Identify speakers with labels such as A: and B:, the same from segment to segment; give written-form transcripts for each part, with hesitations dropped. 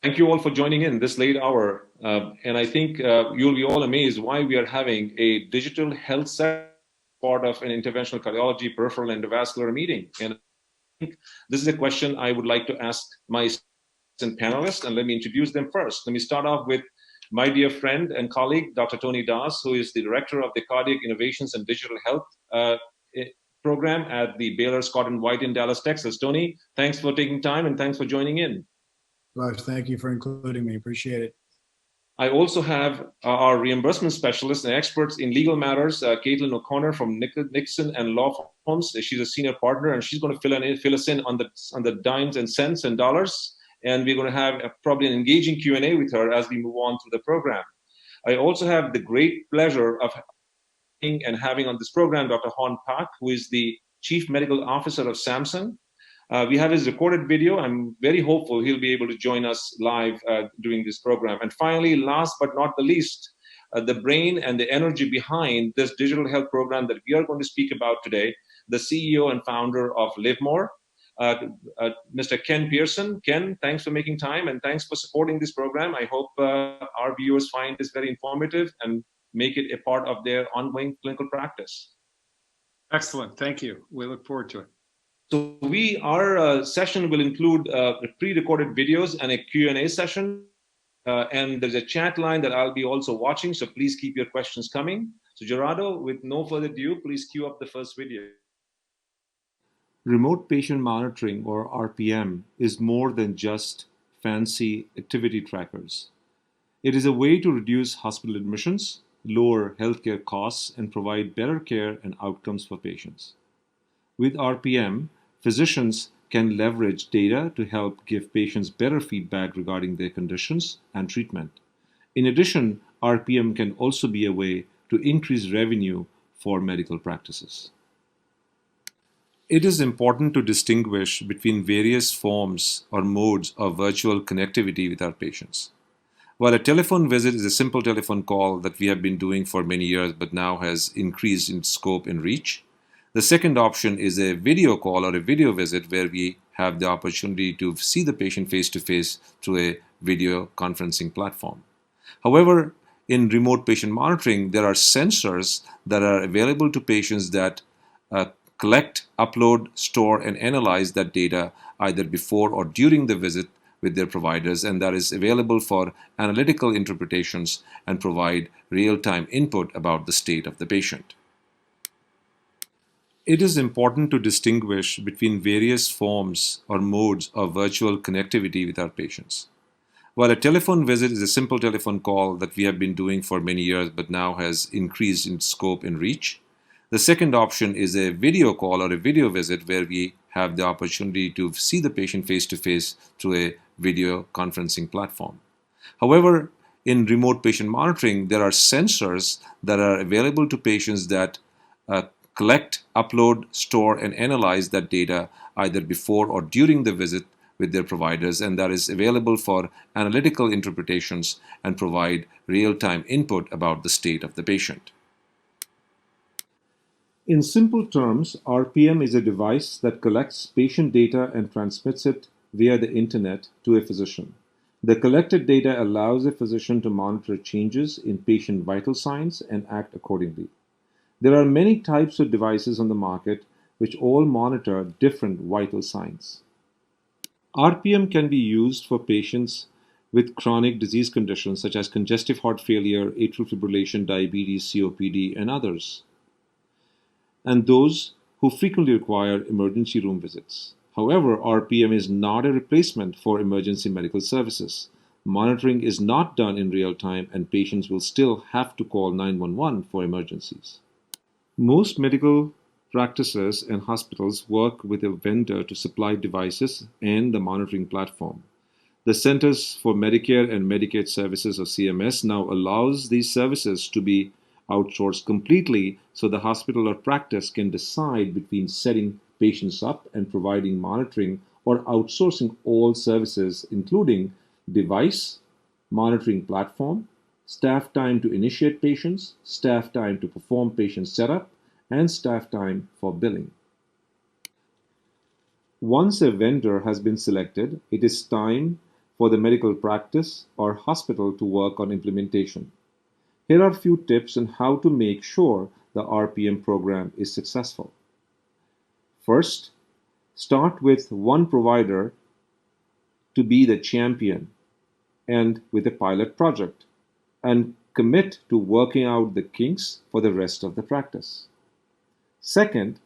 A: Thank you all for joining in this late hour. And I think you'll be all amazed why we are having a digital health session part of an interventional cardiology, peripheral endovascular meeting. And this is a question I would like to ask my panelists, and let me introduce them first. Let me start off with my dear friend and colleague, Dr. Tony Das, who is the director of the Cardiac Innovations and Digital Health program at the Baylor Scott and White in Dallas, Texas. Tony, thanks for taking time and thanks for joining in.
B: Raj, thank you for including me. Appreciate it.
A: I also have our reimbursement specialists and experts in legal matters, Caitlin O'Connor from Nixon and Law Firms. She's a senior partner, and she's going to fill us in on the dimes and cents and dollars. And we're going to have probably an engaging Q&A with her as we move on through the program. I also have the great pleasure of having on this program Dr. Hon Pak, who is the Chief Medical Officer of Samsung. We have his recorded video. I'm very hopeful he'll be able to join us live during this program. And finally, last but not the least, the brain and the energy behind this digital health program that we are going to speak about today, the CEO and founder of LiveMore, Mr. Ken Pearson. Ken, thanks for making time and thanks for supporting this program. I hope our viewers find this very informative and make it a part of their ongoing clinical practice.
C: Excellent. Thank you. We look forward to it.
A: So our session will include pre-recorded videos and a Q&A session. And there's a chat line that I'll be also watching, so please keep your questions coming. So Gerardo, with no further ado, please cue up the first video. Remote patient monitoring, or RPM, is more than just fancy activity trackers. It is a way to reduce hospital admissions, lower healthcare costs, and provide better care and outcomes for patients. With RPM, physicians can leverage data to help give patients better feedback regarding their conditions and treatment. In addition, RPM can also be a way to increase revenue for medical practices. It is important to distinguish between various forms or modes of virtual connectivity with our patients. While a telephone visit is a simple telephone call that we have been doing for many years but now has increased in scope and reach, the second option is a video call or a video visit where we have the opportunity to see the patient face-to-face through a video conferencing platform. However, in remote patient monitoring, there are sensors that are available to patients that collect, upload, store, and analyze that data either before or during the visit with their providers, and that is available for analytical interpretations and provide real-time input about the state of the patient. It is important to distinguish between various forms or modes of virtual connectivity with our patients. While a telephone visit is a simple telephone call that we have been doing for many years but now has increased in scope and reach, the second option is a video call or a video visit where we have the opportunity to see the patient face-to-face through a video conferencing platform. However, in remote patient monitoring, there are sensors that are available to patients that collect, upload, store, and analyze that data either before or during the visit with their providers, and that is available for analytical interpretations and provide real-time input about the state of the patient. In simple terms, RPM is a device that collects patient data and transmits it via the internet to a physician. The collected data allows a physician to monitor changes in patient vital signs and act accordingly. There are many types of devices on the market which all monitor different vital signs. RPM can be used for patients with chronic disease conditions such as congestive heart failure, atrial fibrillation, diabetes, COPD, and others, and those who frequently require emergency room visits. However, RPM is not a replacement for emergency medical services. Monitoring is not done in real time, and patients will still have to call 911 for emergencies. Most medical practices and hospitals work with a vendor to supply devices and the monitoring platform. The Centers for Medicare and Medicaid Services, or CMS, now allows these services to be outsourced completely so the hospital or practice can decide between setting patients up and providing monitoring or outsourcing all services, including device, monitoring platform, staff time to initiate patients, staff time to perform patient setup, and staff time for billing. Once a vendor has been selected, it is time for the medical practice or hospital to work on implementation. Here are a few tips on how to make sure the RPM program is successful. First, start with one provider to be the champion and with a pilot project, and commit to working out the kinks for the rest of the practice. Second,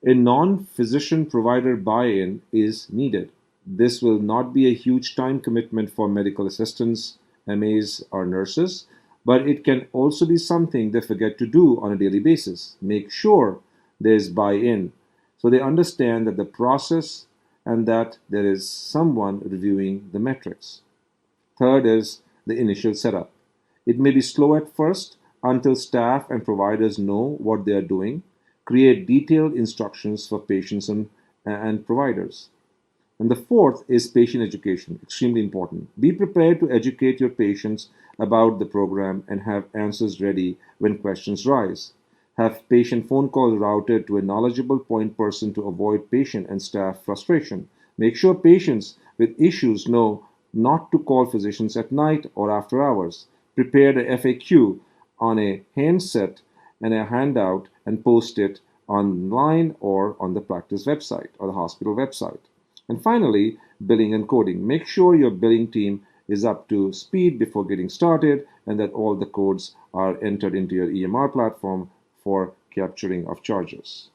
A: a non-physician provider buy-in is needed. This will not be a huge time commitment for medical assistants, MAs, or nurses, but it can also be something they forget to do on a daily basis. Make sure there's buy-in so they understand that the process and that there is someone reviewing the metrics. Third is the initial setup. It may be slow at first until staff and providers know what they are doing. Create detailed instructions for patients and providers. And the fourth is patient education, extremely important. Be prepared to educate your patients about the program and have answers ready when questions rise. Have patient phone calls routed to a knowledgeable point person to avoid patient and staff frustration. Make sure patients with issues know not to call physicians at night or after hours. Prepare the FAQ on a handset and a handout and post it online or on the practice website or the hospital website. And finally, billing and coding. Make sure your billing team is up to speed before getting started and that all the codes are entered into your EMR platform for capturing of charges.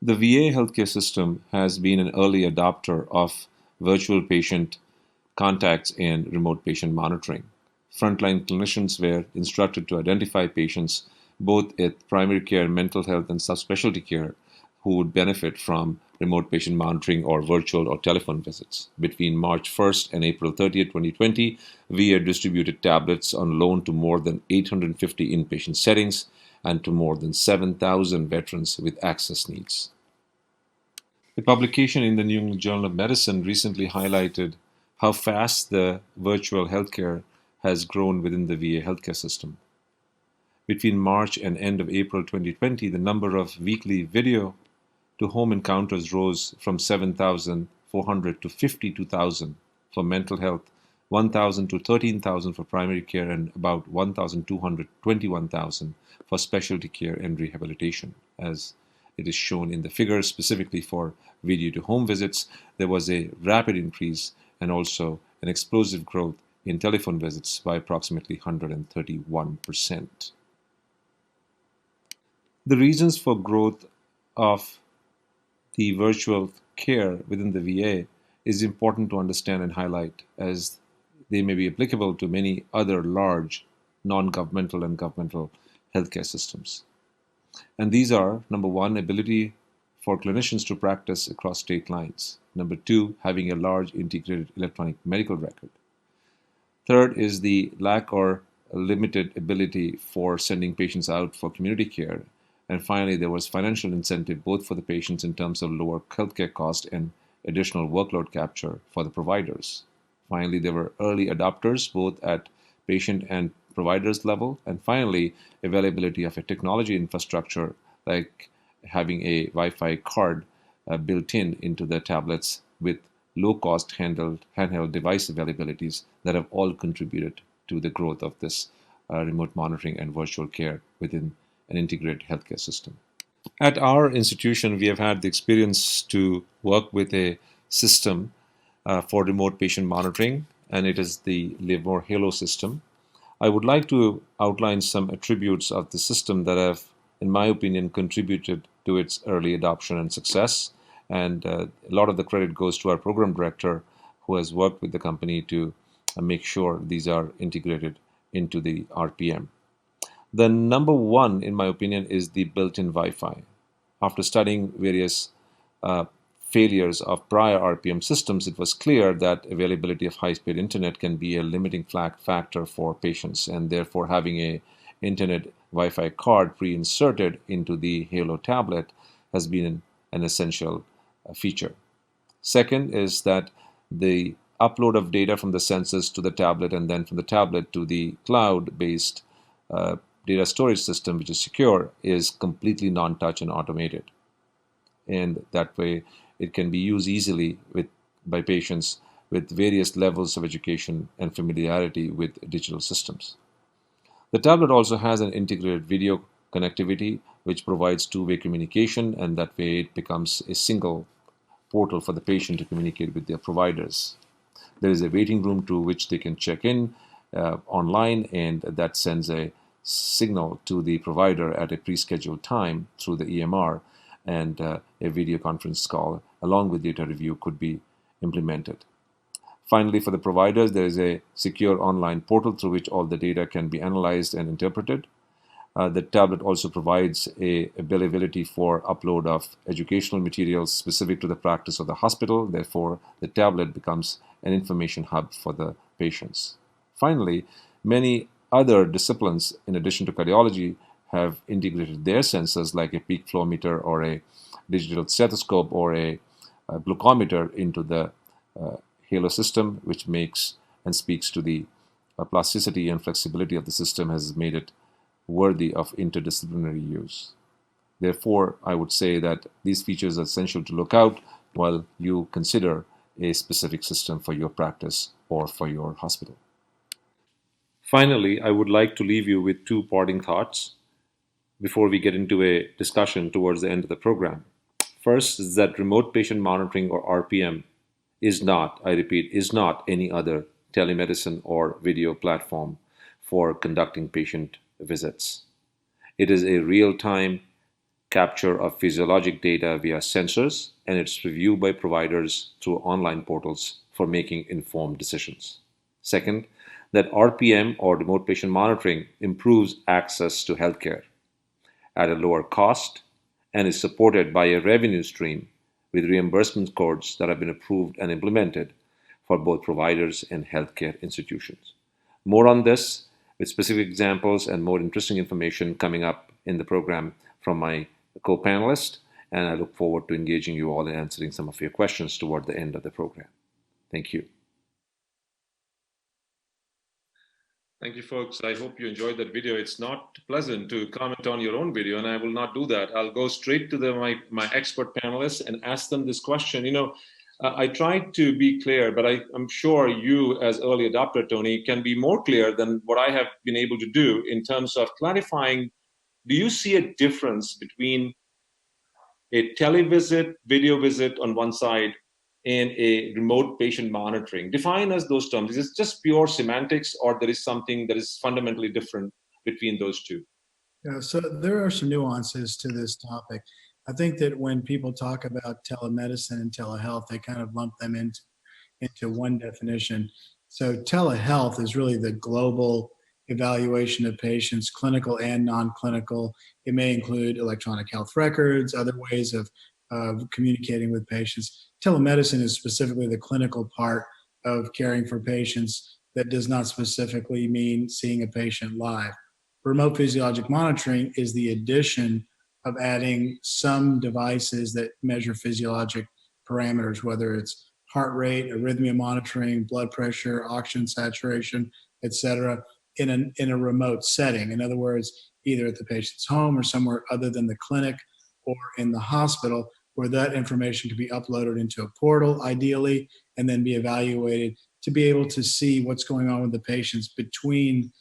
A: The VA healthcare system has been an early adopter of virtual patient contacts and remote patient monitoring. Frontline clinicians were instructed to identify patients both at primary care, mental health, and subspecialty care who would benefit from remote patient monitoring or virtual or telephone visits. Between March 1st and April 30th, 2020, VA distributed tablets on loan to more than 850 inpatient settings and to more than 7,000 veterans with access needs. A publication in the New England Journal of Medicine recently highlighted how fast the virtual healthcare has grown within the VA healthcare system. Between March and end of April 2020, the number of weekly video to home encounters rose from 7,400 to 52,000 for mental health, 1,000 to 13,000 for primary care, and about 1,200 to 21,000 for specialty care and rehabilitation. As it is shown in the figure, specifically for video to home visits, there was a rapid increase and also an explosive growth in telephone visits by approximately 131%. The reasons for growth of the virtual care within the VA is important to understand and highlight, as they may be applicable to many other large non-governmental and governmental healthcare systems. And these are, number one, ability for clinicians to practice across state lines. Number two, having a large integrated electronic medical record. Third is the lack or limited ability for sending patients out for community care. And finally, there was financial incentive both for the patients in terms of lower healthcare cost and additional workload capture for the providers. Finally, there were early adopters both at patient and providers level. And finally, availability of a technology infrastructure like having a Wi-Fi card built into the tablets with low-cost handheld device availabilities that have all contributed to the growth of this remote monitoring and virtual care within an integrated healthcare system. At our institution, we have had the experience to work with a system for remote patient monitoring, and it is the Livermore Halo system. I would like to outline some attributes of the system that have, in my opinion, contributed to its early adoption and success. And a lot of the credit goes to our program director, who has worked with the company to make sure these are integrated into the RPM. The number one, in my opinion, is the built-in Wi-Fi. After studying various failures of prior RPM systems, it was clear that availability of high-speed internet can be a limiting factor for patients, and therefore having a internet Wi-Fi card pre-inserted into the Halo tablet has been an essential feature. Second is that the upload of data from the sensors to the tablet and then from the tablet to the cloud-based data storage system, which is secure, is completely non-touch and automated. And that way it can be used easily by patients with various levels of education and familiarity with digital systems. The tablet also has an integrated video connectivity, which provides two-way communication, and that way it becomes a single portal for the patient to communicate with their providers. There is a waiting room to which they can check in online, and that sends a signal to the provider at a pre-scheduled time through the EMR, and a video conference call along with data review could be implemented. Finally, for the providers, there is a secure online portal through which all the data can be analyzed and interpreted. The tablet also provides a availability for upload of educational materials specific to the practice of the hospital. Therefore, the tablet becomes an information hub for the patients. Finally, many other disciplines, in addition to cardiology, have integrated their sensors like a peak flow meter or a digital stethoscope or a glucometer into the Halo system, which makes and speaks to the plasticity and flexibility of the system, has made it worthy of interdisciplinary use. Therefore, I would say that these features are essential to look out while you consider a specific system for your practice or for your hospital. Finally, I would like to leave you with two parting thoughts before we get into a discussion towards the end of the program. First is that remote patient monitoring, or RPM, is not, I repeat, is not any other telemedicine or video platform for conducting patient visits. It is a real-time capture of physiologic data via sensors, and it's reviewed by providers through online portals for making informed decisions. Second, that RPM, or remote patient monitoring, improves access to healthcare at a lower cost and is supported by a revenue stream with reimbursement codes that have been approved and implemented for both providers and healthcare institutions. More on this, with specific examples and more interesting information coming up in the program from my co-panelist, and I look forward to engaging you all and answering some of your questions toward the end of the program. Thank you. Thank you, folks. I hope you enjoyed that video. It's not pleasant to comment on your own video, and I will not do that. I'll go straight to my expert panelists and ask them this question. I tried to be clear, but I'm sure you, as early adopter, Tony, can be more clear than what I have been able to do in terms of clarifying. Do you see a difference between a televisit, video visit on one side, and a remote patient monitoring? Define us those terms. Is it just pure semantics, or there is something that is fundamentally different between those two?
B: Yeah, so there are some nuances to this topic. I think that when people talk about telemedicine and telehealth, they kind of lump them into one definition. So telehealth is really the global evaluation of patients, clinical and non-clinical. It may include electronic health records, other ways of communicating with patients. Telemedicine is specifically the clinical part of caring for patients that does not specifically mean seeing a patient live. Remote physiologic monitoring is the addition of adding some devices that measure physiologic parameters, whether it's heart rate, arrhythmia monitoring, blood pressure, oxygen saturation, et cetera, in a remote setting. In other words, either at the patient's home or somewhere other than the clinic or in the hospital, where that information can be uploaded into a portal, ideally, and then be evaluated to be able to see what's going on with the patients between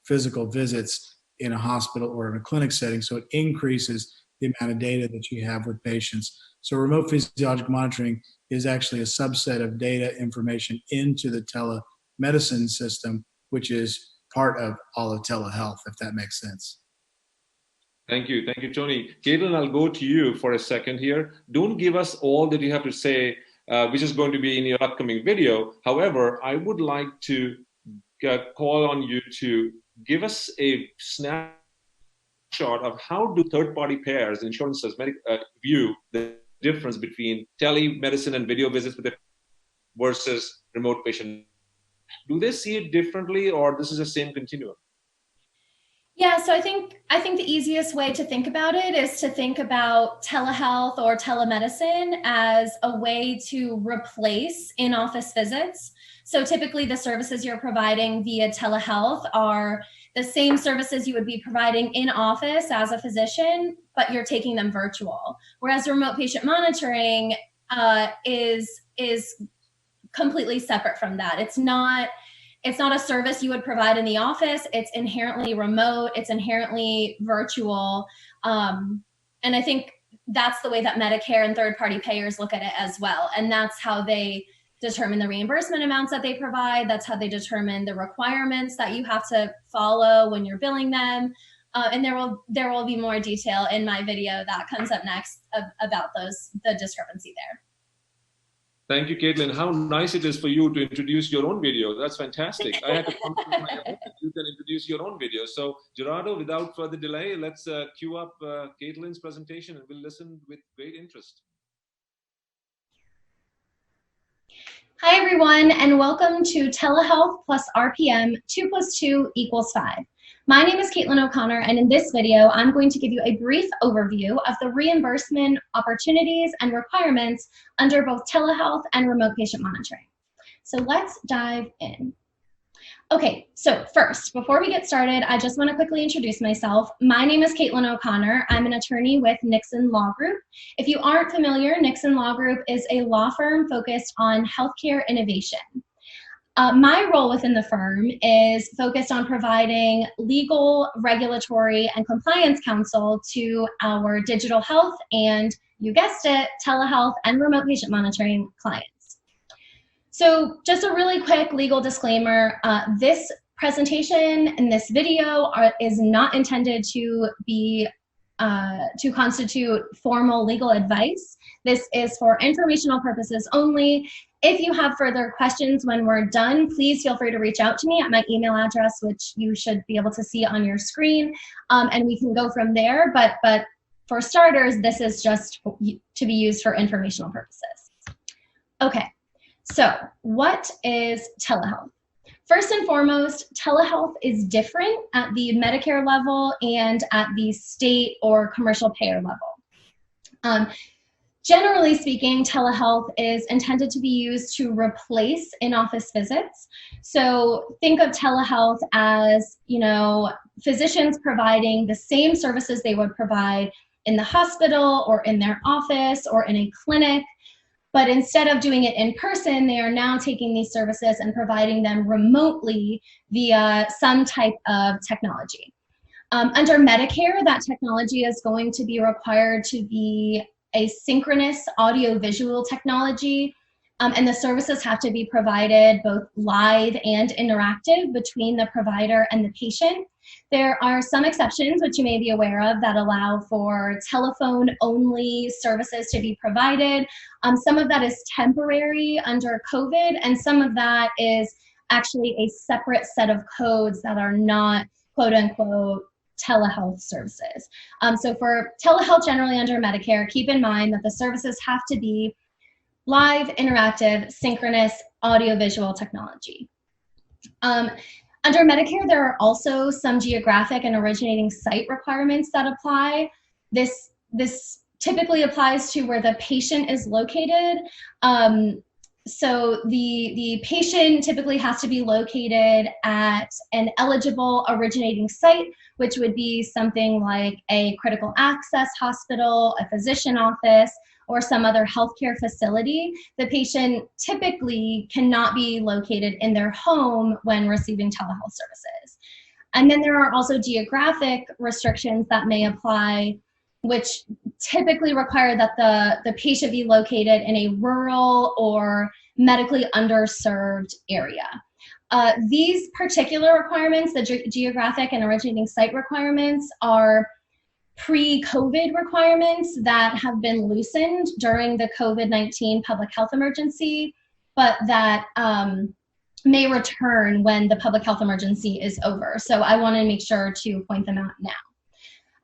B: physical visits in a hospital or in a clinic setting. So it increases the amount of data that you have with patients. So remote physiologic monitoring is actually a subset of data information into the telemedicine system, which is part of all of telehealth, if that makes sense.
A: Thank you, Tony. Caitlin, I'll go to you for a second here. Don't give us all that you have to say, which is going to be in your upcoming video. However, I would like to call on you to give us a snapshot of how do third-party payers, insurances, view the difference between telemedicine and video visits versus remote patient. Do they see it differently, or this is the same continuum?
D: Yeah, so I think the easiest way to think about it is to think about telehealth or telemedicine as a way to replace in-office visits. So typically the services you're providing via telehealth are the same services you would be providing in office as a physician, but you're taking them virtual. Whereas remote patient monitoring is completely separate from that. It's not a service you would provide in the office. It's inherently remote. It's inherently virtual. And I think that's the way that Medicare and third-party payers look at it as well. And that's how they determine the reimbursement amounts that they provide. That's how they determine the requirements that you have to follow when you're billing them. And there will be more detail in my video that comes up next about the discrepancy there.
A: Thank you, Caitlin. How nice it is for you to introduce your own video. That's fantastic. I had to come up with my own. You can introduce your own video. So, Gerardo, without further delay, let's queue up Caitlin's presentation and we'll listen with great interest.
D: Hi, everyone, and welcome to Telehealth plus RPM 2 + 2 = 5. My name is Caitlin O'Connor, and in this video, I'm going to give you a brief overview of the reimbursement opportunities and requirements under both telehealth and remote patient monitoring. So let's dive in. Okay, so first, before we get started, I just want to quickly introduce myself. My name is Caitlin O'Connor. I'm an attorney with Nixon Law Group. If you aren't familiar, Nixon Law Group is a law firm focused on healthcare innovation. My role within the firm is focused on providing legal, regulatory, and compliance counsel to our digital health and, you guessed it, telehealth and remote patient monitoring clients. So just a really quick legal disclaimer, this presentation and this video is not intended to be to constitute formal legal advice. This is for informational purposes only. If you have further questions when we're done, please feel free to reach out to me at my email address, which you should be able to see on your screen, and we can go from there. But for starters, this is just to be used for informational purposes. Okay, so what is telehealth? First and foremost, telehealth is different at the Medicare level and at the state or commercial payer level. Generally speaking, telehealth is intended to be used to replace in-office visits. So think of telehealth as, physicians providing the same services they would provide in the hospital or in their office or in a clinic. But instead of doing it in person, they are now taking these services and providing them remotely via some type of technology. Under Medicare, that technology is going to be required to be a synchronous audio-visual technology, and the services have to be provided both live and interactive between the provider and the patient. There are some exceptions, which you may be aware of, that allow for telephone-only services to be provided. Some of that is temporary under COVID, and some of that is actually a separate set of codes that are not, quote-unquote, telehealth services. So for telehealth generally under Medicare, keep in mind that the services have to be live, interactive, synchronous, audio-visual technology. Under Medicare, there are also some geographic and originating site requirements that apply. This typically applies to where the patient is located. So the patient typically has to be located at an eligible originating site, which would be something like a critical access hospital, a physician office, or some other healthcare facility. The patient typically cannot be located in their home when receiving telehealth services. And then there are also geographic restrictions that may apply, which typically require that the patient be located in a rural or medically underserved area. These particular requirements, the geographic and originating site requirements, are pre-COVID requirements that have been loosened during the COVID-19 public health emergency, but that may return when the public health emergency is over. So I want to make sure to point them out now.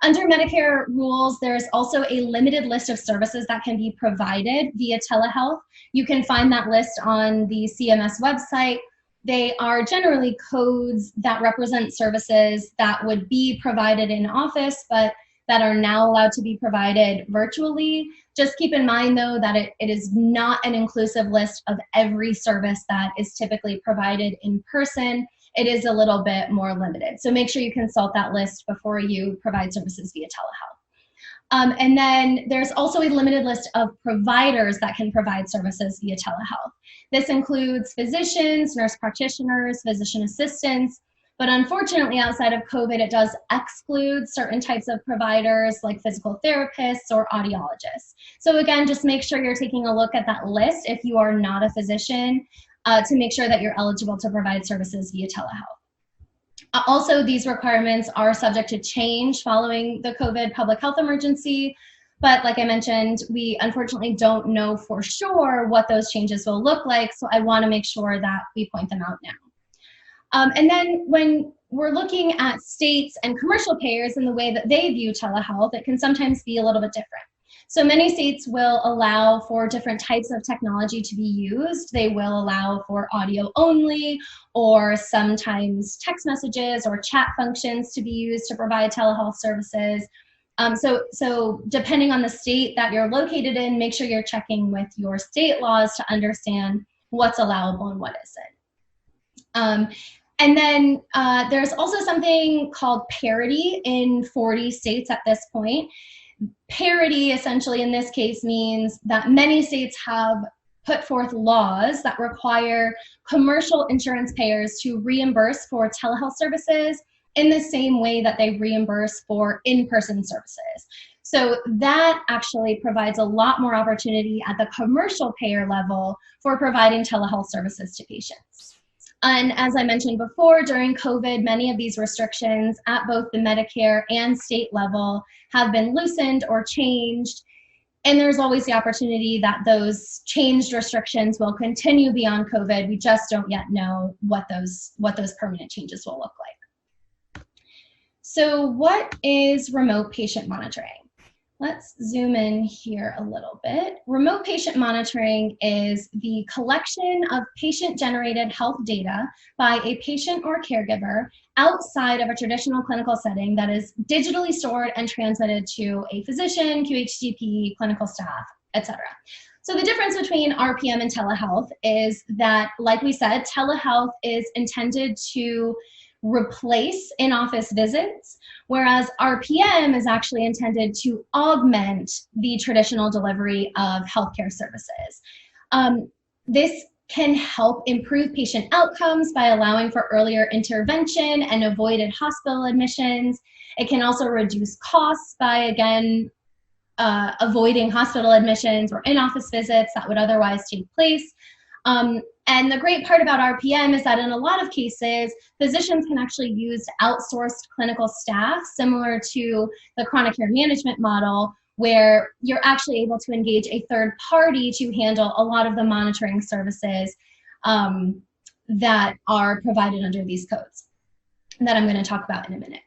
D: Under Medicare rules, there's also a limited list of services that can be provided via telehealth. You can find that list on the CMS website. They are generally codes that represent services that would be provided in office, but that are now allowed to be provided virtually. Just keep in mind, though, that it is not an inclusive list of every service that is typically provided in person. It is a little bit more limited. So make sure you consult that list before you provide services via And then there's also a limited list of providers that can provide services via telehealth. This includes physicians, nurse practitioners, physician assistants, but unfortunately, outside of COVID, it does exclude certain types of providers like physical therapists or audiologists. So again, just make sure you're taking a look at that list if you are not a physician to make sure that you're eligible to provide services via telehealth. Also, these requirements are subject to change following the COVID public health emergency. But like I mentioned, we unfortunately don't know for sure what those changes will look like. So I want to make sure that we point them out now. And then when we're looking at states and commercial payers and the way that they view telehealth, it can sometimes be a little bit different. So many states will allow for different types of technology to be used. They will allow for audio only, or sometimes text messages or chat functions to be used to provide telehealth services. So depending on the state that you're located in, make sure you're checking with your state laws to understand what's allowable and what isn't. And then there's also something called parity in 40 states at this point. Parity essentially in this case means that many states have put forth laws that require commercial insurance payers to reimburse for telehealth services in the same way that they reimburse for in-person services. So that actually provides a lot more opportunity at the commercial payer level for providing telehealth services to patients. And as I mentioned before, during COVID, many of these restrictions at both the Medicare and state level have been loosened or changed. And there's always the opportunity that those changed restrictions will continue beyond COVID. We just don't yet know what those permanent changes will look like. So what is remote patient monitoring? Let's zoom in here a little bit. Remote patient monitoring is the collection of patient-generated health data by a patient or caregiver outside of a traditional clinical setting that is digitally stored and transmitted to a physician, QHCP, clinical staff, etc. So the difference between RPM and telehealth is that, like we said, telehealth is intended to replace in-office visits, whereas RPM is actually intended to augment the traditional delivery of healthcare services. This can help improve patient outcomes by allowing for earlier intervention and avoided hospital admissions. It can also reduce costs by, again, avoiding hospital admissions or in-office visits that would otherwise take place. And the great part about RPM is that in a lot of cases, physicians can actually use outsourced clinical staff, similar to the chronic care management model, where you're actually able to engage a third party to handle a lot of the monitoring services that are provided under these codes that I'm going to talk about in a minute.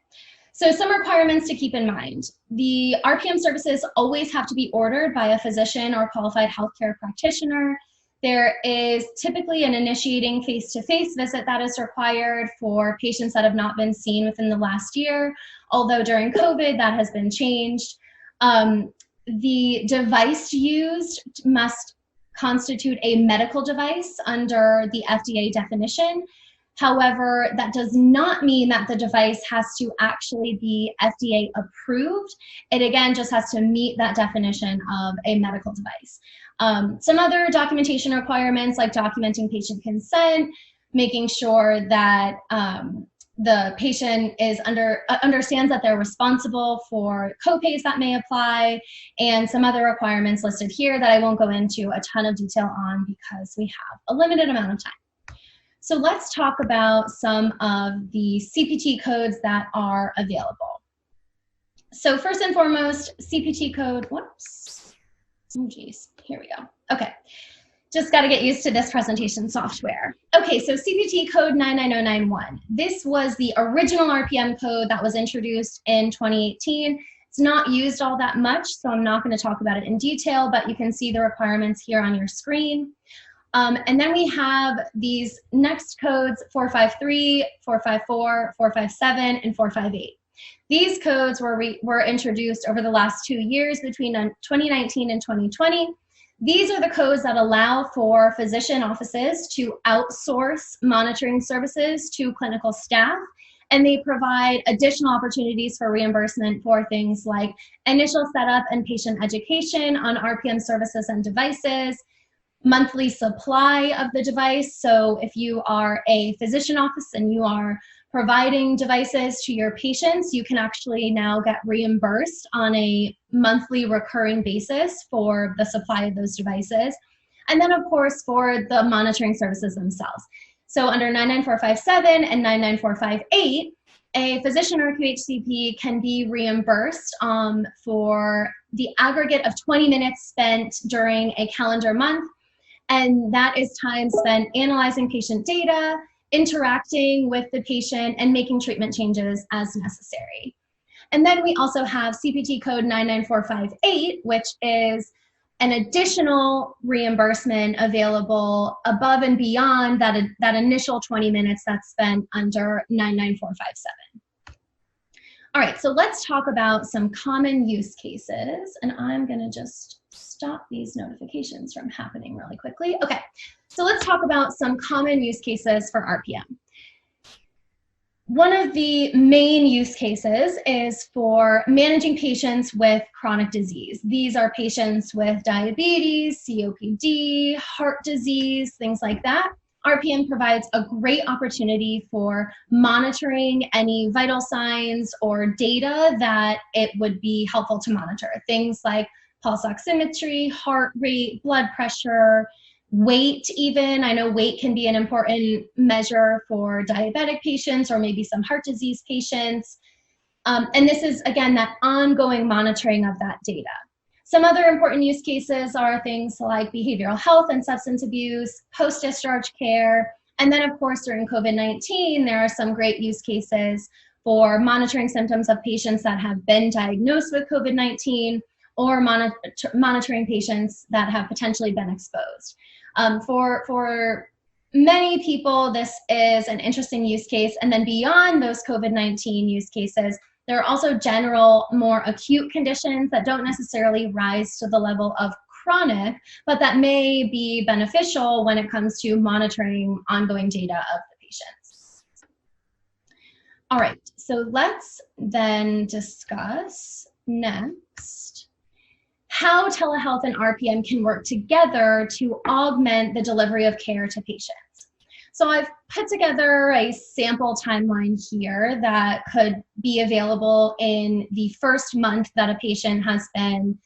D: So some requirements to keep in mind. The RPM services always have to be ordered by a physician or qualified healthcare practitioner. There is typically an initiating face-to-face visit that is required for patients that have not been seen within the last year, although during COVID that has been changed. The device used must constitute a medical device under the FDA definition. However, that does not mean that the device has to actually be FDA approved. It again just has to meet that definition of a medical device. Some other documentation requirements, like documenting patient consent, making sure that the patient is understands that they're responsible for copays that may apply, and some other requirements listed here that I won't go into a ton of detail on because we have a limited amount of time. So let's talk about some of the CPT codes that are available. So first and foremost, CPT code, whoops, oh geez, here we go. Okay, just got to get used to this presentation software. Okay, so CPT code 99091. This was the original RPM code that was introduced in 2018. It's not used all that much, so I'm not going to talk about it in detail, but you can see the requirements here on your screen. And then we have these next codes, 453, 454, 457, and 458. These codes were introduced over the last 2 years between 2019 and 2020. These are the codes that allow for physician offices to outsource monitoring services to clinical staff And they provide additional opportunities for reimbursement for things like initial setup and patient education on RPM services and devices, monthly supply of the device. So if you are a physician office and you are providing devices to your patients, you can actually now get reimbursed on a monthly recurring basis for the supply of those devices. And then, of course, for the monitoring services themselves. So under 99457 and 99458, a physician or QHCP can be reimbursed for the aggregate of 20 minutes spent during a calendar month. And that is time spent analyzing patient data, interacting with the patient, and making treatment changes as necessary. And then we also have CPT code 99458, which is an additional reimbursement available above and beyond that initial 20 minutes that's spent under 99457. All right, so let's talk about some common use cases, and I'm gonna just stop these notifications from happening really quickly. Okay, so let's talk about some common use cases for RPM. One of the main use cases is for managing patients with chronic disease. These are patients with diabetes, COPD, heart disease, things like that. RPM provides a great opportunity for monitoring any vital signs or data that it would be helpful to monitor. Things like pulse oximetry, heart rate, blood pressure, weight even. I know weight can be an important measure for diabetic patients or maybe some heart disease patients. And this is, again, that ongoing monitoring of that data. Some other important use cases are things like behavioral health and substance abuse, post-discharge care, and then, of course, during COVID-19, there are some great use cases for monitoring symptoms of patients that have been diagnosed with COVID-19 or monitoring patients that have potentially been exposed. For many people, this is an interesting use case. And then beyond those COVID-19 use cases, there are also general, more acute conditions that don't necessarily rise to the level of chronic, but that may be beneficial when it comes to monitoring ongoing data of the patients. All right, so let's then discuss next how telehealth and RPM can work together to augment the delivery of care to patients. So I've put together a sample timeline here that could be available in the first month that a patient has been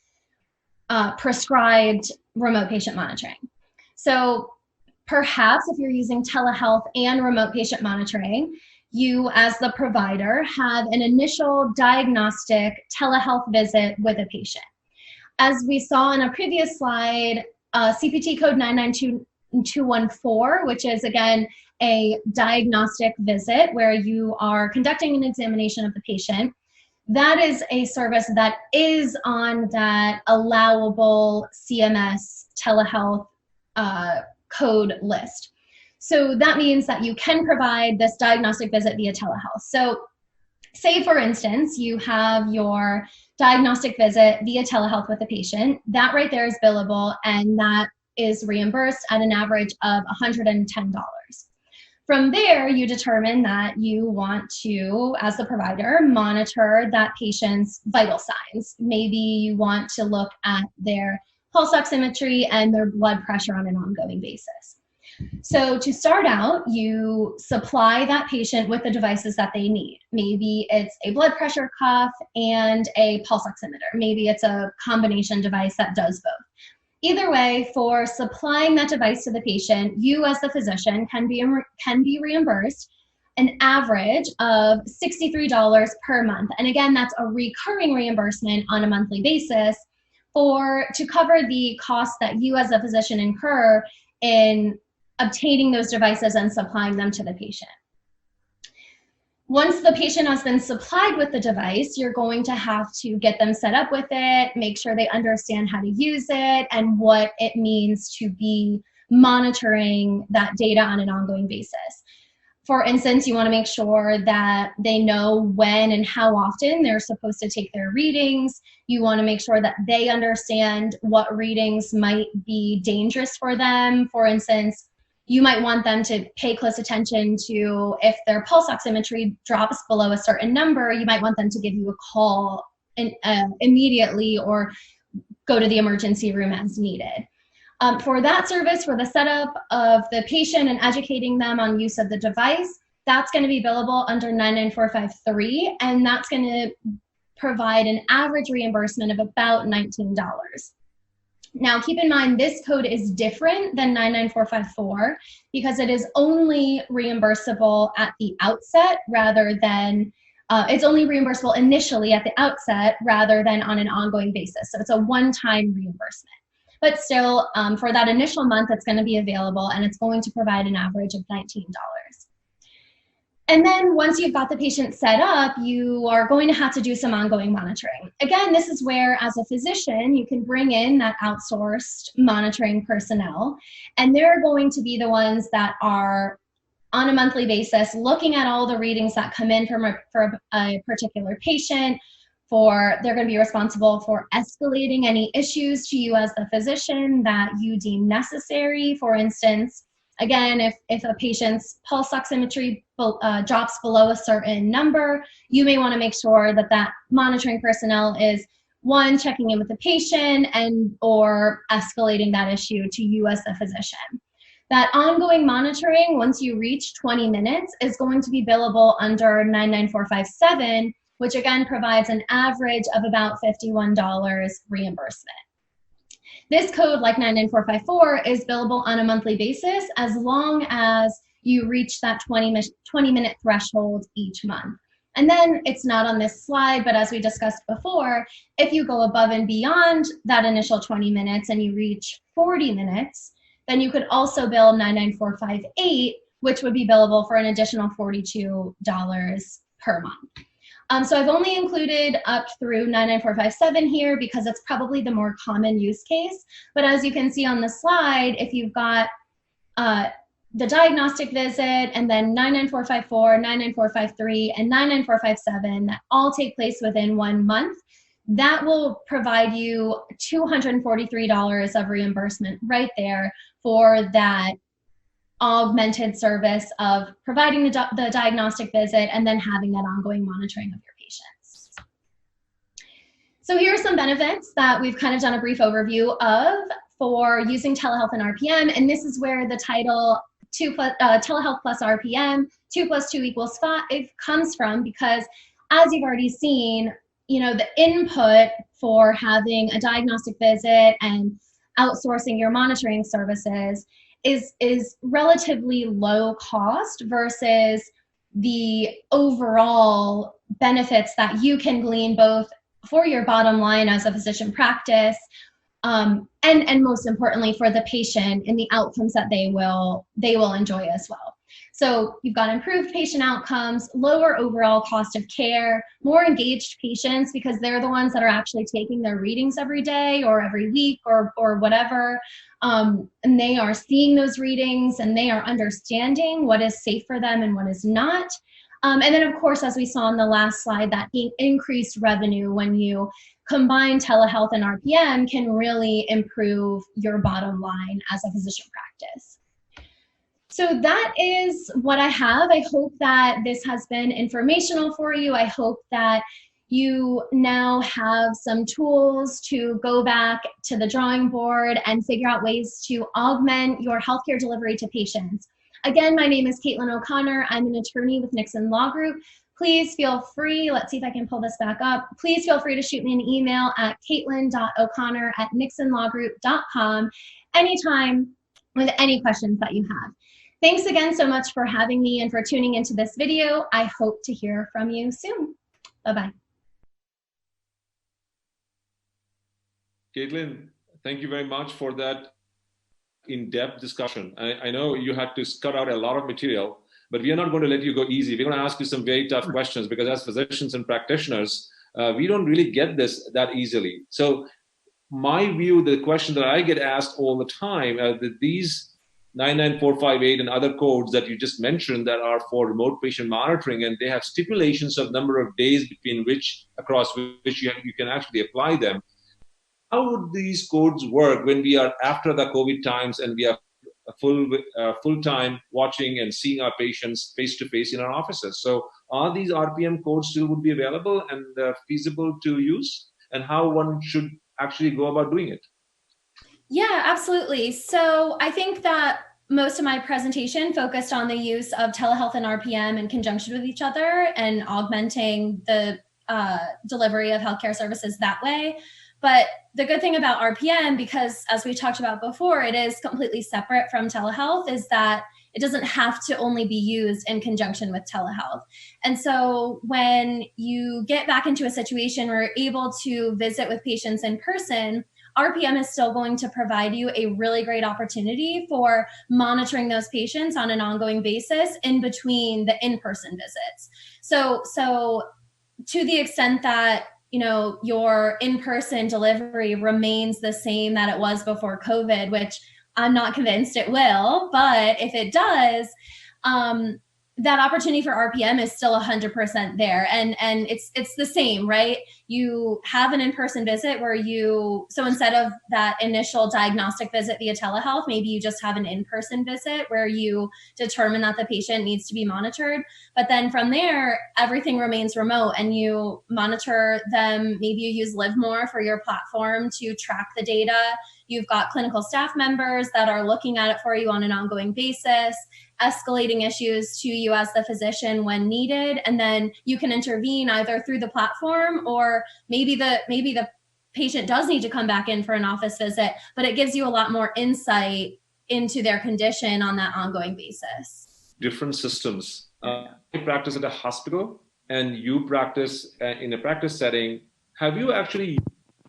D: prescribed remote patient monitoring. So perhaps if you're using telehealth and remote patient monitoring, you as the provider have an initial diagnostic telehealth visit with a patient. As we saw in a previous slide, CPT code 99214, which is again a diagnostic visit where you are conducting an examination of the patient, that is a service that is on that allowable CMS telehealth code list. So that means that you can provide this diagnostic visit via telehealth. So say, for instance, you have your diagnostic visit via telehealth with a patient. That right there is billable, and that is reimbursed at an average of $110. From there, you determine that you want to, as the provider, monitor that patient's vital signs. Maybe you want to look at their pulse oximetry and their blood pressure on an ongoing basis. So to start out, you supply that patient with the devices that they need. Maybe it's a blood pressure cuff and a pulse oximeter. Maybe it's a combination device that does both. Either way, for supplying that device to the patient, you as the physician can be reimbursed an average of $63 per month. And again, that's a recurring reimbursement on a monthly basis to cover the costs that you as a physician incur in obtaining those devices and supplying them to the patient. Once the patient has been supplied with the device, you're going to have to get them set up with it, make sure they understand how to use it and what it means to be monitoring that data on an ongoing basis. For instance, you want to make sure that they know when and how often they're supposed to take their readings. You want to make sure that they understand what readings might be dangerous for them. For instance, you might want them to pay close attention to if their pulse oximetry drops below a certain number, you might want them to give you a call immediately or go to the emergency room as needed. For that service, for the setup of the patient and educating them on use of the device, that's going to be billable under 99453, and that's going to provide an average reimbursement of about $19. Now, keep in mind, this code is different than 99454 because it is only reimbursable at the outset rather than, it's only reimbursable initially at the outset rather than on an ongoing basis. So it's a one-time reimbursement. But still, for that initial month, it's going to be available and it's going to provide an average of $19. And then once you've got the patient set up, you are going to have to do some ongoing monitoring. Again, this is where, as a physician, you can bring in that outsourced monitoring personnel, and they're going to be the ones that are on a monthly basis looking at all the readings that come in for a particular patient. They're going to be responsible for escalating any issues to you as the physician that you deem necessary. For instance, again, if a patient's pulse oximetry drops below a certain number, you may want to make sure that that monitoring personnel is, one, checking in with the patient and or escalating that issue to you as the physician. That ongoing monitoring, once you reach 20 minutes, is going to be billable under 99457, which again provides an average of about $51 reimbursement. This code, like 99454, is billable on a monthly basis as long as you reach that 20-minute threshold each month. And then it's not on this slide, but as we discussed before, if you go above and beyond that initial 20 minutes and you reach 40 minutes, then you could also bill 99458, which would be billable for an additional $42 per month. So I've only included up through 99457 here because it's probably the more common use case. But as you can see on the slide, if you've got the diagnostic visit and then 99454, 99453, and 99457 that all take place within 1 month, that will provide you $243 of reimbursement right there for that augmented service of providing the diagnostic visit and then having that ongoing monitoring of your patients. So here are some benefits that we've kind of done a brief overview of for using telehealth and RPM, and this is where the title telehealth plus RPM, 2 + 2 = 5 comes from, because as you've already seen, the input for having a diagnostic visit and outsourcing your monitoring services is relatively low cost versus the overall benefits that you can glean both for your bottom line as a physician practice and most importantly for the patient and the outcomes that they will enjoy as well. So you've got improved patient outcomes, lower overall cost of care, more engaged patients because they're the ones that are actually taking their readings every day or every week or whatever. And they are seeing those readings and they are understanding what is safe for them and what is not. And then of course, as we saw on the last slide, that increased revenue when you combine telehealth and RPM can really improve your bottom line as a physician practice. So that is what I have. I hope that this has been informational for you. I hope that you now have some tools to go back to the drawing board and figure out ways to augment your healthcare delivery to patients. Again, my name is Caitlin O'Connor. I'm an attorney with Nixon Law Group. Please feel free, let's see if I can pull this back up. Please feel free to shoot me an email at caitlin.o'connor@nixonlawgroup.com anytime with any questions that you have. Thanks again so much for having me and for tuning into this video. I hope to hear from you soon. Bye-bye.
A: Caitlin, thank you very much for that in-depth discussion. I know you had to cut out a lot of material, but we are not going to let you go easy. We're going to ask you some very tough questions because as physicians and practitioners, we don't really get this that easily. So my view, the question that I get asked all the time, that these 99458 and other codes that you just mentioned that are for remote patient monitoring, and they have stipulations of number of days across which you can actually apply them. How would these codes work when we are after the COVID times and we are full time watching and seeing our patients face to face in our offices. So are these RPM codes still would be available and feasible to use, and how one should actually go about doing it?
D: Yeah, absolutely. So I think that most of my presentation focused on the use of telehealth and RPM in conjunction with each other and augmenting the delivery of healthcare services that way. But the good thing about RPM, because as we talked about before, it is completely separate from telehealth, is that it doesn't have to only be used in conjunction with telehealth. And so when you get back into a situation where you're able to visit with patients in person, RPM is still going to provide you a really great opportunity for monitoring those patients on an ongoing basis in between the in-person visits. So to the extent that your in-person delivery remains the same that it was before COVID, which I'm not convinced it will, but if it does, that opportunity for RPM is still 100% there, and it's the same, right? You have an in-person visit where so instead of that initial diagnostic visit via telehealth, maybe you just have an in-person visit where you determine that the patient needs to be monitored. But then from there, everything remains remote, and you monitor them. Maybe you use Livemore for your platform to track the data. You've got clinical staff members that are looking at it for you on an ongoing basis, escalating issues to you as the physician when needed, and then you can intervene either through the platform, or maybe the patient does need to come back in for an office visit, but it gives you a lot more insight into their condition on that ongoing basis.
A: Different systems. I practice at a hospital, and you practice in a practice setting. Have you actually?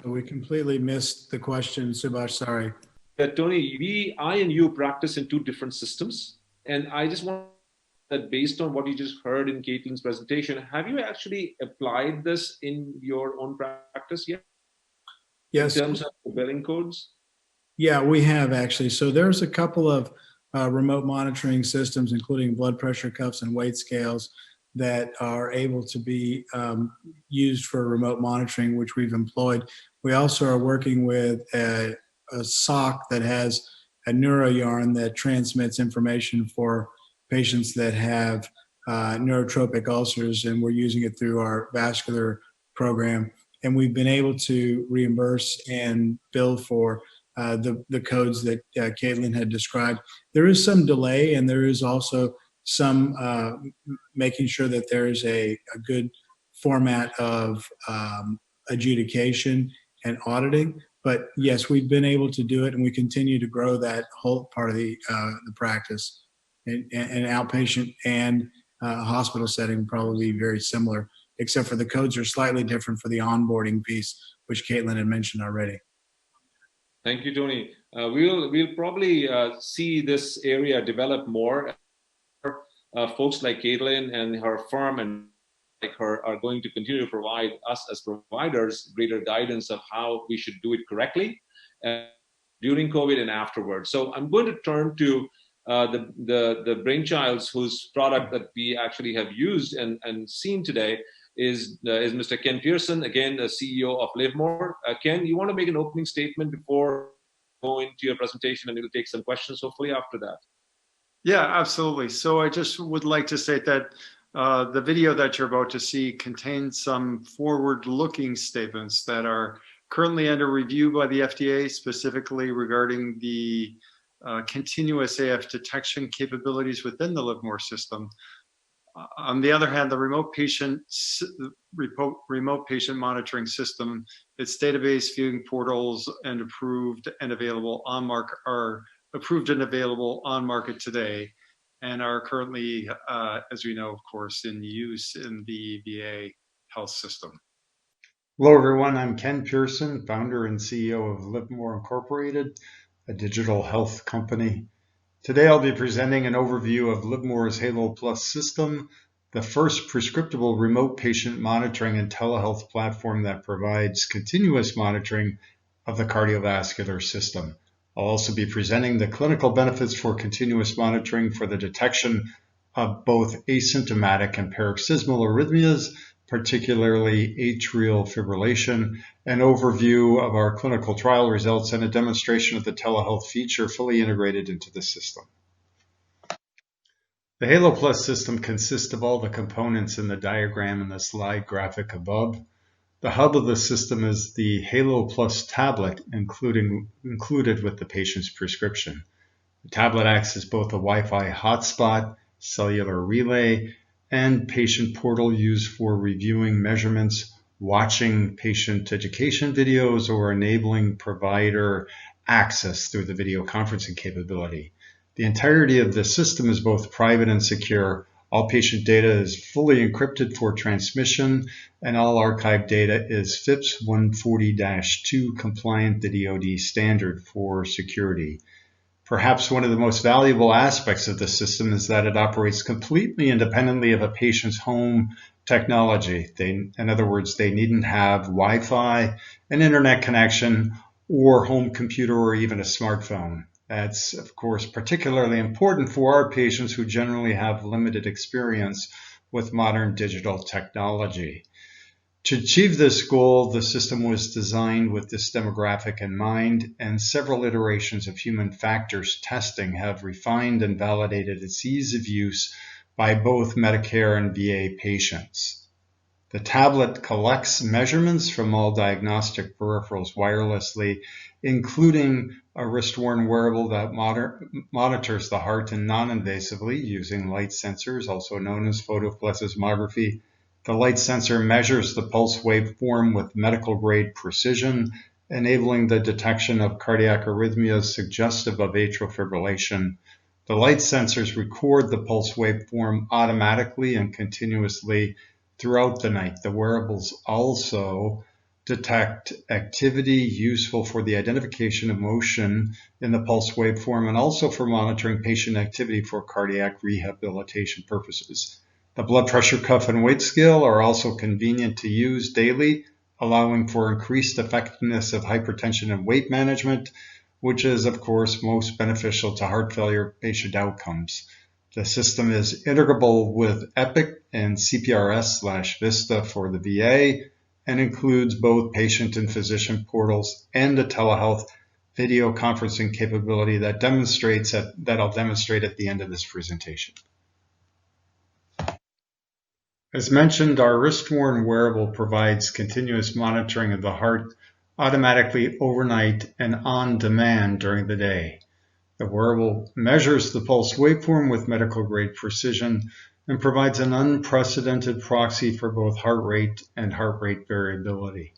B: We completely missed the question, Subhash. Sorry.
A: Tony, I and you practice in two different systems. And I just want that, based on what you just heard in Caitlin's presentation, have you actually applied this in your own practice yet?
B: Yes.
A: In terms of the billing codes?
B: Yeah, we have actually. So there's a couple of remote monitoring systems, including blood pressure cuffs and weight scales, that are able to be used for remote monitoring, which we've employed. We also are working with a sock that has a neuroyarn that transmits information for patients that have neurotropic ulcers, and we're using it through our vascular program. And we've been able to reimburse and bill for the codes that Caitlin had described. There is some delay, and there is also some making sure that there is a good format of adjudication and auditing. But yes, we've been able to do it, and we continue to grow that whole part of the practice. And outpatient and hospital setting probably very similar, except for the codes are slightly different for the onboarding piece, which Caitlin had mentioned already.
A: Thank you, Tony. We'll probably see this area develop more. Folks like Caitlin and her firm and like her are going to continue to provide us as providers greater guidance of how we should do it correctly during COVID and afterwards. So I'm going to turn to the brainchilds whose product that we actually have used and seen today is Mr. Ken Pearson, again, the CEO of Livemore. Ken, you want to make an opening statement before going into your presentation, and we'll take some questions hopefully after that.
C: Yeah, absolutely. So I just would like to state that the video that you're about to see contains some forward-looking statements that are currently under review by the FDA, specifically regarding the continuous AF detection capabilities within the Livemore system. On the other hand, the remote patient monitoring system, its database, viewing portals, and approved and available on market are approved and available on market today, and are currently, as we know, of course, in use in the VA health system.
E: Hello, everyone. I'm Ken Pearson, founder and CEO of Livemore Incorporated, a digital health company. Today, I'll be presenting an overview of Livemore's Halo Plus system, the first prescriptable remote patient monitoring and telehealth platform that provides continuous monitoring of the cardiovascular system. I'll also be presenting the clinical benefits for continuous monitoring for the detection of both asymptomatic and paroxysmal arrhythmias, particularly atrial fibrillation, an overview of our clinical trial results, and a demonstration of the telehealth feature fully integrated into the system. The Halo Plus system consists of all the components in the diagram in the slide graphic above. The hub of the system is the Halo Plus tablet included with the patient's prescription. The tablet acts as both a Wi-Fi hotspot, cellular relay, and patient portal used for reviewing measurements, watching patient education videos, or enabling provider access through the video conferencing capability. The entirety of the system is both private and secure. All patient data is fully encrypted for transmission, and all archived data is FIPS 140-2 compliant, the DoD standard for security. Perhaps one of the most valuable aspects of the system is that it operates completely independently of a patient's home technology. In other words, they needn't have Wi-Fi, an internet connection, or home computer, or even a smartphone. That's, of course, particularly important for our patients who generally have limited experience with modern digital technology. To achieve this goal, the system was designed with this demographic in mind, and several iterations of human factors testing have refined and validated its ease of use by both Medicare and VA patients. The tablet collects measurements from all diagnostic peripherals wirelessly, including a wrist-worn wearable that monitors the heart non-invasively using light sensors, also known as photoplethysmography. The light sensor measures the pulse waveform with medical-grade precision, enabling the detection of cardiac arrhythmias suggestive of atrial fibrillation. The light sensors record the pulse waveform automatically and continuously throughout the night. The wearables also detect activity useful for the identification of motion in the pulse waveform and also for monitoring patient activity for cardiac rehabilitation purposes. The blood pressure cuff and weight scale are also convenient to use daily, allowing for increased effectiveness of hypertension and weight management, which is, of course, most beneficial to heart failure patient outcomes. The system is integrable with Epic and CPRS/Vista for the VA and includes both patient and physician portals and a telehealth video conferencing capability that I'll demonstrate at the end of this presentation. As mentioned, our wrist-worn wearable provides continuous monitoring of the heart automatically overnight and on demand during the day. The wearable measures the pulse waveform with medical-grade precision and provides an unprecedented proxy for both heart rate and heart rate variability.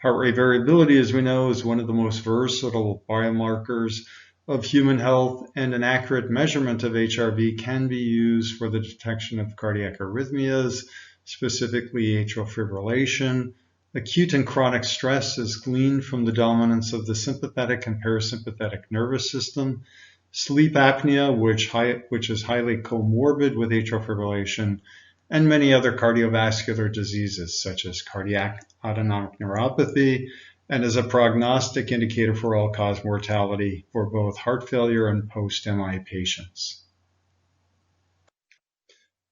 E: Heart rate variability, as we know, is one of the most versatile biomarkers of human health, and an accurate measurement of HRV can be used for the detection of cardiac arrhythmias, specifically atrial fibrillation. Acute and chronic stress is gleaned from the dominance of the sympathetic and parasympathetic nervous system. Sleep apnea, which is highly comorbid with atrial fibrillation, and many other cardiovascular diseases such as cardiac autonomic neuropathy, and is a prognostic indicator for all-cause mortality for both heart failure and post-MI patients.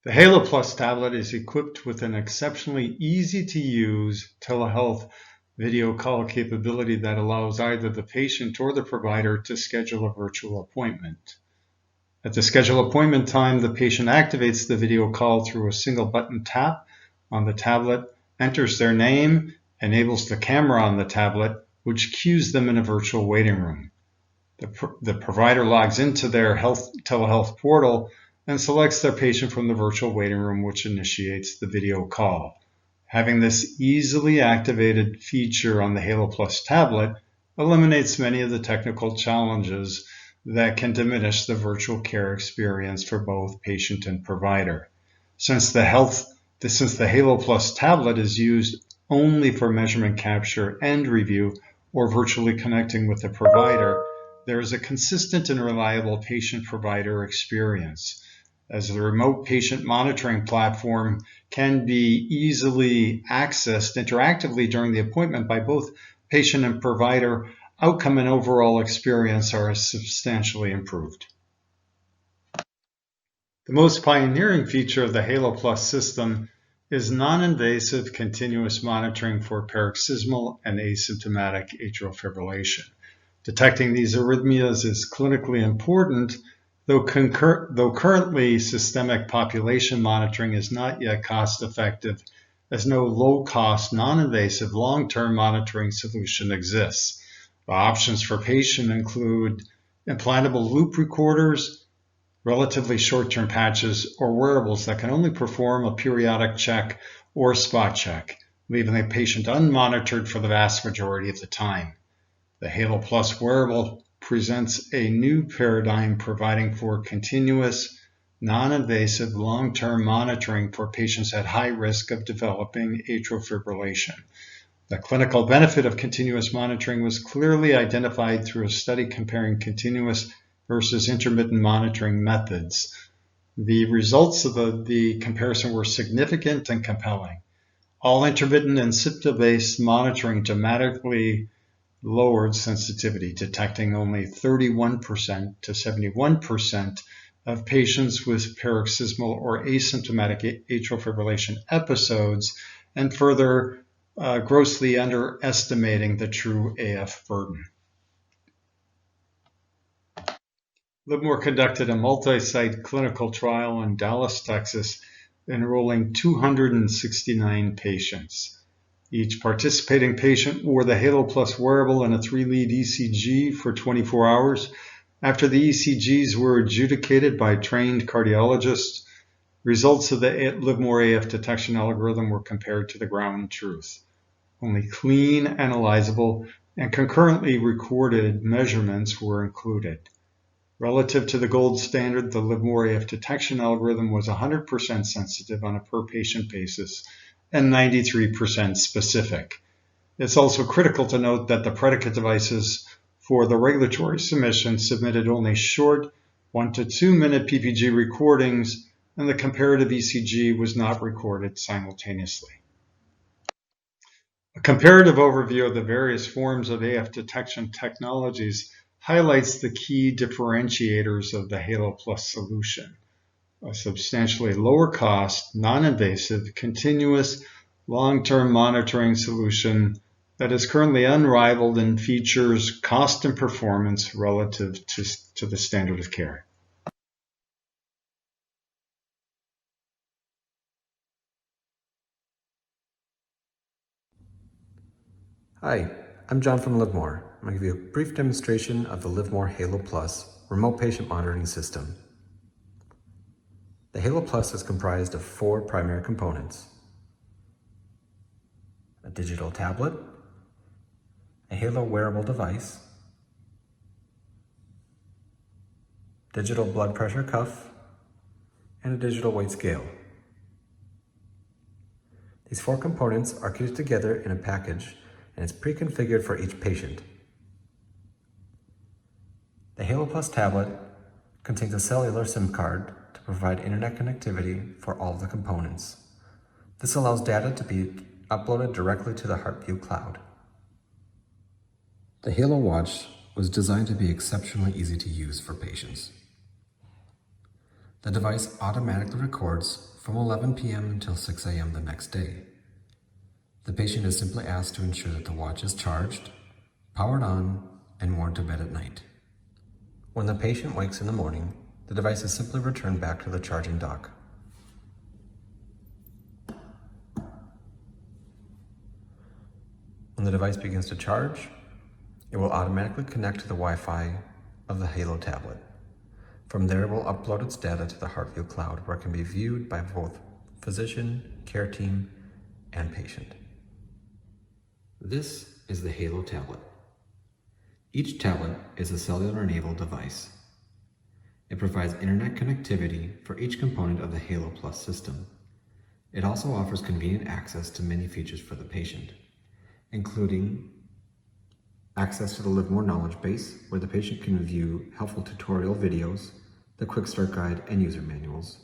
E: The Halo Plus tablet is equipped with an exceptionally easy-to-use telehealth video call capability that allows either the patient or the provider to schedule a virtual appointment. At the scheduled appointment time, the patient activates the video call through a single button tap on the tablet, enters their name, enables the camera on the tablet, which cues them in a virtual waiting room. The provider logs into their telehealth portal and selects their patient from the virtual waiting room, which initiates the video call. Having this easily activated feature on the Halo Plus tablet eliminates many of the technical challenges that can diminish the virtual care experience for both patient and provider. Since the Halo Plus tablet is used only for measurement capture and review, or virtually connecting with the provider, there is a consistent and reliable patient-provider experience. As the remote patient monitoring platform can be easily accessed interactively during the appointment by both patient and provider, outcome and overall experience are substantially improved. The most pioneering feature of the Halo Plus system is non-invasive continuous monitoring for paroxysmal and asymptomatic atrial fibrillation. Detecting these arrhythmias is clinically important, though currently systemic population monitoring is not yet cost-effective, as no low-cost, non-invasive long-term monitoring solution exists. The options for patients include implantable loop recorders, relatively short-term patches, or wearables that can only perform a periodic check or spot check, leaving the patient unmonitored for the vast majority of the time. The Halo Plus wearable presents a new paradigm providing for continuous, non-invasive, long-term monitoring for patients at high risk of developing atrial fibrillation. The clinical benefit of continuous monitoring was clearly identified through a study comparing continuous versus intermittent monitoring methods. The results of the comparison were significant and compelling. All intermittent and symptom-based monitoring dramatically lowered sensitivity, detecting only 31% to 71% of patients with paroxysmal or asymptomatic atrial fibrillation episodes, and further grossly underestimating the true AF burden. Livermore conducted a multi-site clinical trial in Dallas, Texas, enrolling 269 patients. Each participating patient wore the Halo Plus wearable and a 3-lead ECG for 24 hours. After the ECGs were adjudicated by trained cardiologists, results of the Livermore AF detection algorithm were compared to the ground truth. Only clean, analyzable, and concurrently recorded measurements were included. Relative to the gold standard, the Livermore AF detection algorithm was 100% sensitive on a per-patient basis and 93% specific. It's also critical to note that the predicate devices for the regulatory submission submitted only short 1 to 2 minute PPG recordings, and the comparative ECG was not recorded simultaneously. A comparative overview of the various forms of AF detection technologies highlights the key differentiators of the Halo Plus solution: a substantially lower cost, non-invasive, continuous, long-term monitoring solution that is currently unrivaled in features, cost, and performance relative to the standard of care.
F: Hi, I'm John from Livermore. I'm going to give you a brief demonstration of the Livermore Halo Plus remote patient monitoring system. The Halo Plus is comprised of 4 primary components: a digital tablet, a Halo wearable device, digital blood pressure cuff, and a digital weight scale. These 4 components are fused together in a package, and it's pre-configured for each patient. The Halo Plus tablet contains a cellular SIM card to provide internet connectivity for all of the components. This allows data to be uploaded directly to the HeartView cloud. The Halo Watch was designed to be exceptionally easy to use for patients. The device automatically records from 11 p.m. until 6 a.m. the next day. The patient is simply asked to ensure that the watch is charged, powered on, and worn to bed at night. When the patient wakes in the morning, the device is simply returned back to the charging dock. When the device begins to charge, it will automatically connect to the Wi-Fi of the Halo tablet. From there, it will upload its data to the HeartView cloud, where it can be viewed by both physician, care team, and patient. This is the Halo tablet. Each tablet is a cellular-enabled device. It provides internet connectivity for each component of the Halo Plus system. It also offers convenient access to many features for the patient, including access to the Livermore knowledge base, where the patient can view helpful tutorial videos, the quick start guide, and user manuals.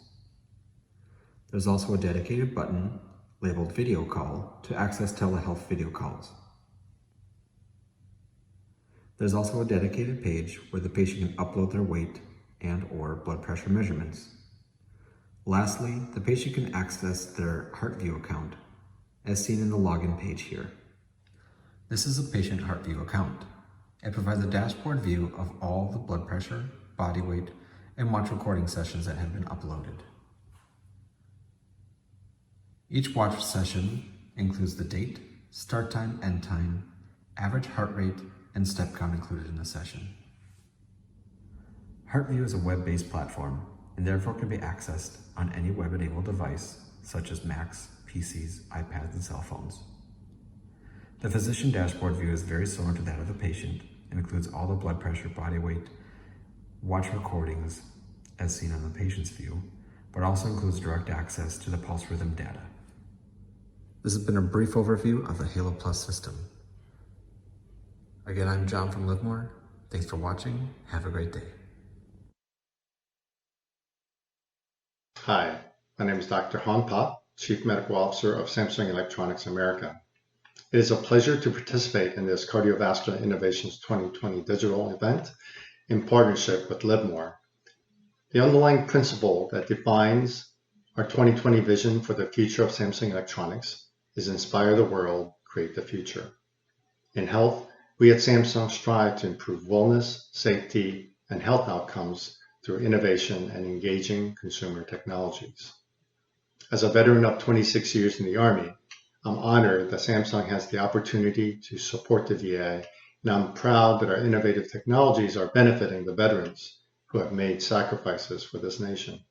F: There's also a dedicated button labeled Video Call to access telehealth video calls. There's also a dedicated page where the patient can upload their weight and/or blood pressure measurements. Lastly, the patient can access their HeartView account, as seen in the login page here. This is a patient HeartView account. It provides a dashboard view of all the blood pressure, body weight, and watch recording sessions that have been uploaded. Each watch session includes the date, start time, end time, average heart rate, and step count included in the session. HeartView is a web-based platform and therefore can be accessed on any web-enabled device such as Macs, PCs, iPads, and cell phones. The physician dashboard view is very similar to that of the patient and includes all the blood pressure, body weight, watch recordings as seen on the patient's view, but also includes direct access to the pulse rhythm data. This has been a brief overview of the Halo Plus system. Again, I'm John from Livermore. Thanks for watching. Have a great day.
G: Hi, my name is Dr. Han Pop, Chief Medical Officer of Samsung Electronics America. It is a pleasure to participate in this Cardiovascular Innovations 2020 digital event in partnership with Livermore. The underlying principle that defines our 2020 vision for the future of Samsung Electronics is inspire the world, create the future. In health, we at Samsung strive to improve wellness, safety, and health outcomes through innovation and engaging consumer technologies. As a veteran of 26 years in the Army, I'm honored that Samsung has the opportunity to support the VA, and I'm proud that our innovative technologies are benefiting the veterans who have made sacrifices for this nation.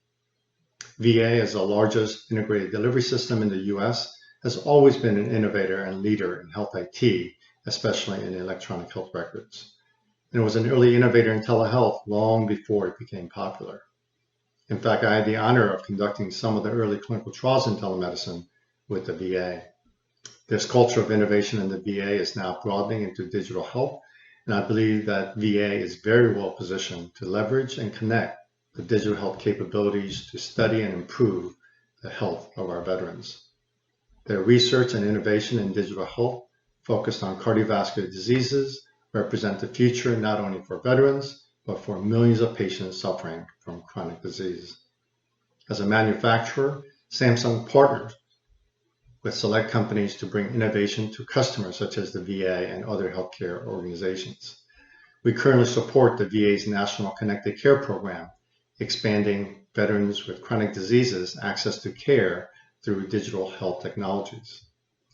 G: VA, as the largest integrated delivery system in the U.S., has always been an innovator and leader in health IT, especially in electronic health records. And it was an early innovator in telehealth long before it became popular. In fact, I had the honor of conducting some of the early clinical trials in telemedicine with the VA. This culture of innovation in the VA is now broadening into digital health, and I believe that VA is very well positioned to leverage and connect the digital health capabilities to study and improve the health of our veterans. Their research and innovation in digital health focused on cardiovascular diseases represent the future not only for veterans, but for millions of patients suffering from chronic disease. As a manufacturer, Samsung partners with select companies to bring innovation to customers such as the VA and other healthcare organizations. We currently support the VA's National Connected Care Program, expanding veterans with chronic diseases access to care through digital health technologies.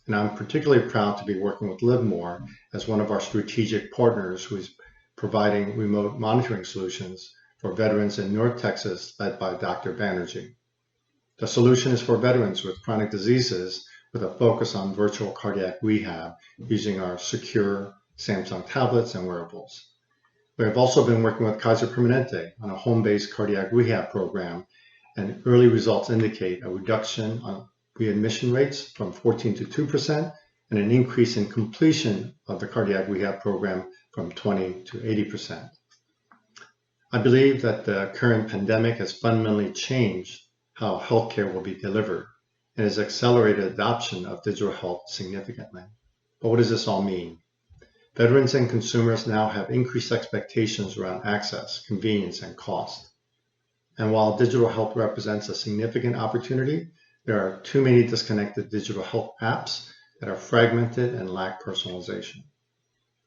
G: And I'm particularly proud to be working with Livermore as one of our strategic partners who is providing remote monitoring solutions for veterans in North Texas led by Dr. Banerjee. The solution is for veterans with chronic diseases with a focus on virtual cardiac rehab using our secure Samsung tablets and wearables. We have also been working with Kaiser Permanente on a home-based cardiac rehab program, and early results indicate a reduction on readmission rates from 14 to 2% and an increase in completion of the cardiac rehab program from 20 to 80%. I believe that the current pandemic has fundamentally changed how healthcare will be delivered and has accelerated adoption of digital health significantly. But what does this all mean? Veterans and consumers now have increased expectations around access, convenience, and cost. And while digital health represents a significant opportunity, there are too many disconnected digital health apps that are fragmented and lack personalization.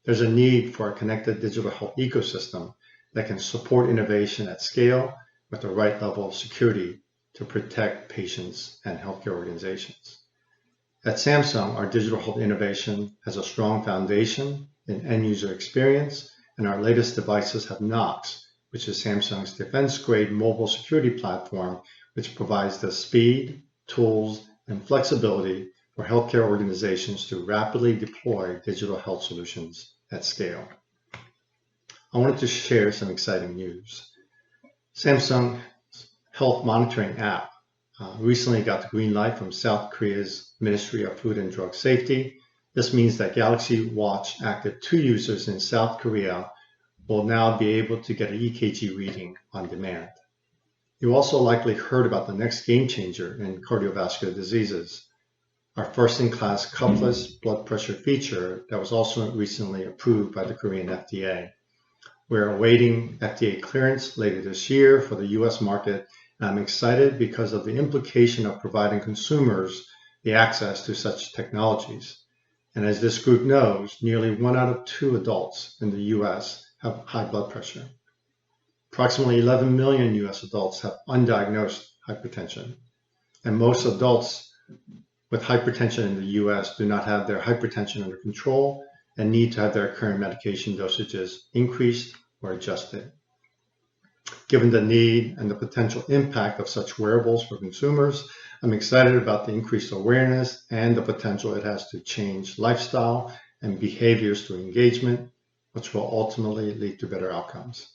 G: There's a need for a connected digital health ecosystem that can support innovation at scale with the right level of security to protect patients and healthcare organizations. At Samsung, our digital health innovation has a strong foundation in end-user experience, and our latest devices have Knox, which is Samsung's defense-grade mobile security platform, which provides the speed, tools, and flexibility for healthcare organizations to rapidly deploy digital health solutions at scale. I wanted to share some exciting news. Samsung Health Monitoring app recently got the green light from South Korea's Ministry of Food and Drug Safety. This means that Galaxy Watch Active 2 users in South Korea will now be able to get an EKG reading on demand. You also likely heard about the next game changer in cardiovascular diseases, our first-in-class cuffless blood pressure feature that was also recently approved by the Korean FDA. We're awaiting FDA clearance later this year for the US market, I'm excited because of the implication of providing consumers the access to such technologies. And as this group knows, nearly 1 out of 2 adults in the US have high blood pressure. Approximately 11 million US adults have undiagnosed hypertension, and most adults with hypertension in the US do not have their hypertension under control and need to have their current medication dosages increased or adjusted. Given the need and the potential impact of such wearables for consumers, I'm excited about the increased awareness and the potential it has to change lifestyle and behaviors to engagement, which will ultimately lead to better outcomes.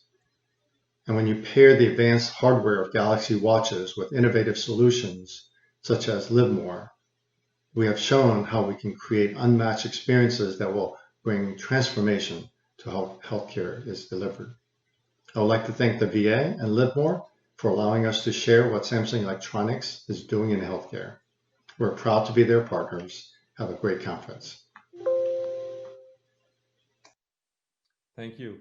G: And when you pair the advanced hardware of Galaxy watches with innovative solutions such as Live More, we have shown how we can create unmatched experiences that will bring transformation to how healthcare is delivered. I would like to thank the VA and Live More for allowing us to share what Samsung Electronics is doing in healthcare. We're proud to be their partners. Have a great conference.
A: Thank you.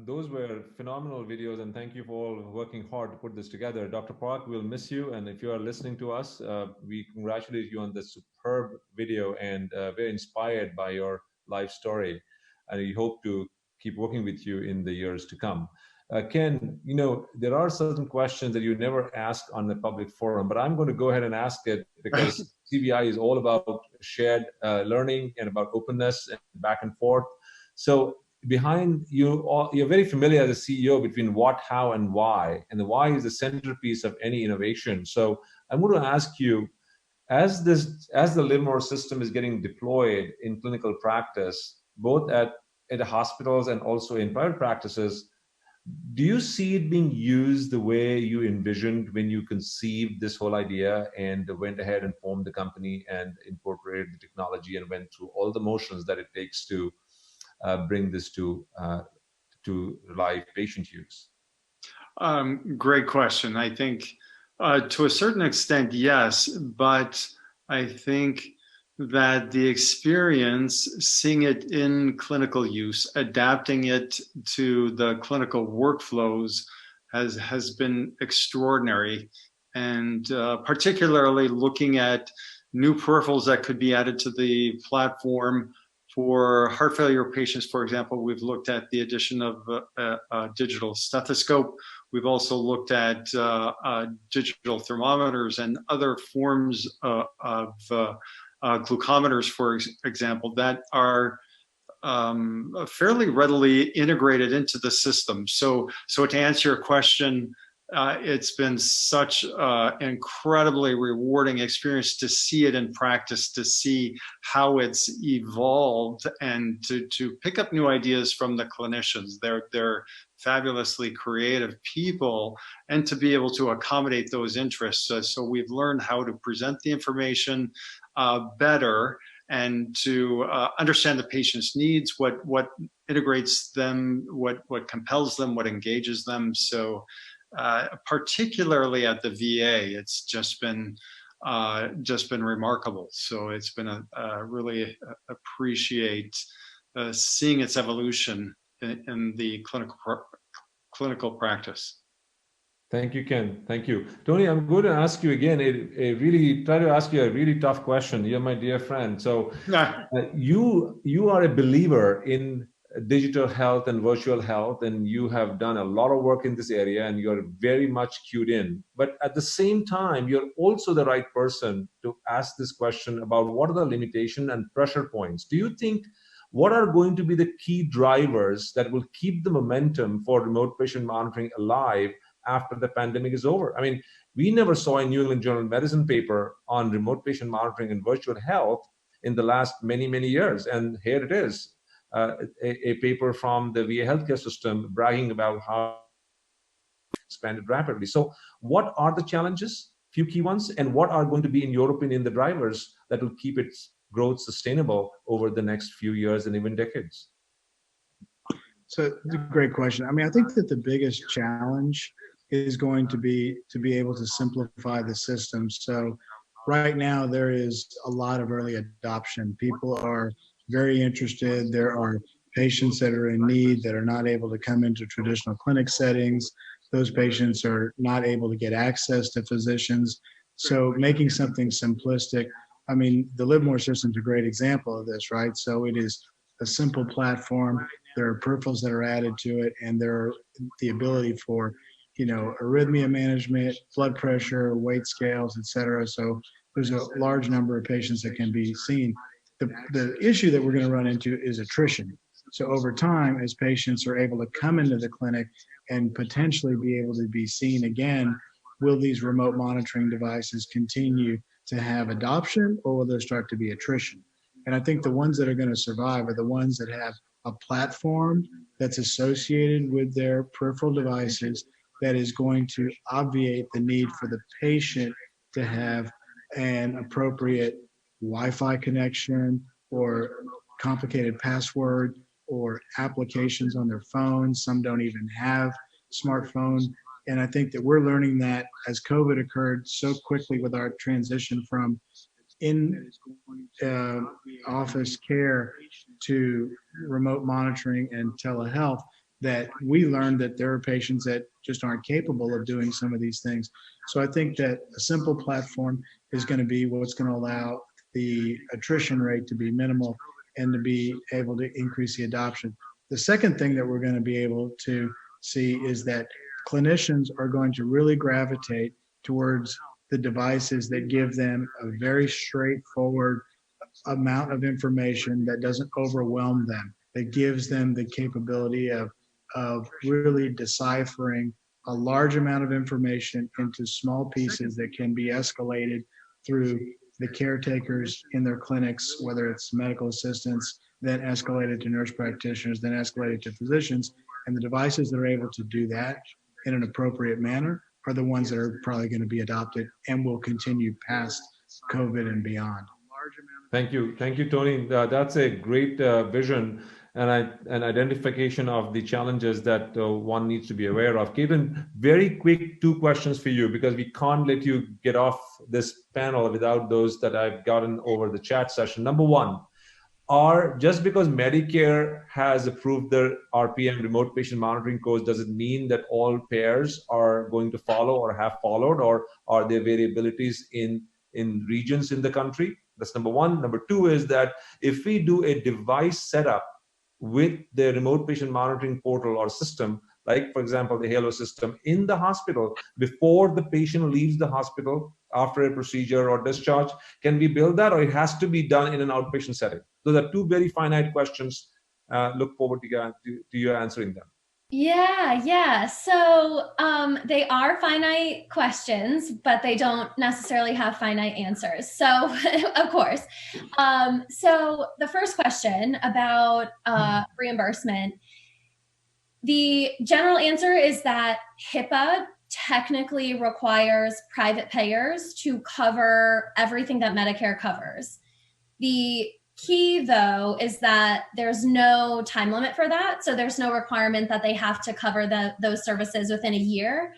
A: Those were phenomenal videos, and thank you for all working hard to put this together. Dr. Park, we'll miss you, and if you are listening to us, we congratulate you on this superb video, and very inspired by your life story. And we hope to keep working with you in the years to come. Ken, you know, there are certain questions that you never ask on the public forum, but I'm going to go ahead and ask it because CVI is all about shared learning and about openness and back and forth. So behind you, you're very familiar as a CEO between what, how, and why. And the why is the centerpiece of any innovation. So I'm going to ask you, as the Live More system is getting deployed in clinical practice, both at the hospitals and also in private practices, do you see it being used the way you envisioned when you conceived this whole idea and went ahead and formed the company and incorporated the technology and went through all the motions that it takes to bring this to live patient use?
C: Great question. I think to a certain extent, yes, but I think that the experience, seeing it in clinical use, adapting it to the clinical workflows has been extraordinary. And particularly looking at new peripherals that could be added to the platform. For heart failure patients, for example, we've looked at the addition of a digital stethoscope. We've also looked at digital thermometers and other forms of glucometers, for example, that are fairly readily integrated into the system. So to answer your question, it's been such an incredibly rewarding experience to see it in practice, to see how it's evolved, and to pick up new ideas from the clinicians. They're fabulously creative people, and to be able to accommodate those interests. So we've learned how to present the information better, and to understand the patient's needs, what integrates them, what compels them, what engages them. So particularly at the VA, it's just been remarkable. So it's been really appreciate seeing its evolution in the clinical practice.
A: Thank you, Ken. Thank you. Tony, I'm going to ask you again, try to ask you a really tough question. You're my dear friend. So you are a believer in digital health and virtual health, and you have done a lot of work in this area, and you're very much cued in. But at the same time, you're also the right person to ask this question about what are the limitation and pressure points. Do you think what are going to be the key drivers that will keep the momentum for remote patient monitoring alive after the pandemic is over? I mean, we never saw a New England Journal of Medicine paper on remote patient monitoring and virtual health in the last many, many years. And here it is, a paper from the VA healthcare system bragging about how expanded rapidly. So what are the challenges, few key ones, and what are going to be, in your opinion, the drivers that will keep its growth sustainable over the next few years and even decades?
B: So it's a great question. I mean, I think that the biggest challenge is going to be able to simplify the system. So right now there is a lot of early adoption. People are very interested. There are patients that are in need that are not able to come into traditional clinic settings. those patients are not able to get access to physicians. So making something simplistic, I mean, the Livermore system is a great example of this, right? So it is a simple platform. There are peripherals that are added to it, and there are the ability for, arrhythmia management, blood pressure, weight scales, et cetera. So there's a large number of patients that can be seen. The issue that we're going to run into is attrition. So over time, as patients are able to come into the clinic and potentially be able to be seen again, will these remote monitoring devices continue to have adoption, or will there start to be attrition? And I think the ones that are going to survive are the ones that have a platform that's associated with their peripheral devices that is going to obviate the need for the patient to have an appropriate Wi-Fi connection or complicated password or applications on their phones. Some don't even have smartphone. And I think that we're learning that as COVID occurred so quickly with our transition from in office care to remote monitoring and telehealth, that we learned that there are patients that just aren't capable of doing some of these things. So I think that a simple platform is going to be what's going to allow the attrition rate to be minimal and to be able to increase the adoption. The second thing that we're going to be able to see is that clinicians are going to really gravitate towards the devices that give them a very straightforward amount of information that doesn't overwhelm them, that gives them the capability of really deciphering a large amount of information into small pieces that can be escalated through the caretakers in their clinics, whether it's medical assistants, then escalated to nurse practitioners, then escalated to physicians. And the devices that are able to do that in an appropriate manner are the ones that are probably going to be adopted and will continue past COVID and beyond.
A: Thank you, Tony. That's a great vision and an identification of the challenges that one needs to be aware of. Caitlin, very quick 2 questions for you, because we can't let you get off this panel without those that I've gotten over the chat session. Number 1, just because Medicare has approved the RPM, remote patient monitoring codes, does it mean that all payers are going to follow or have followed, or are there variabilities in regions in the country? That's number 1. Number 2 is that if we do a device setup with the remote patient monitoring portal or system, like for example, the Halo system in the hospital, before the patient leaves the hospital after a procedure or discharge, can we build that, or it has to be done in an outpatient setting? Those are 2 very finite questions. Look forward to you answering them.
D: Yeah. So they are finite questions, but they don't necessarily have finite answers. So, of course. So the first question about reimbursement, the general answer is that HIPAA technically requires private payers to cover everything that Medicare covers. The key, though, is that there's no time limit for that. So there's no requirement that they have to cover those services within a year.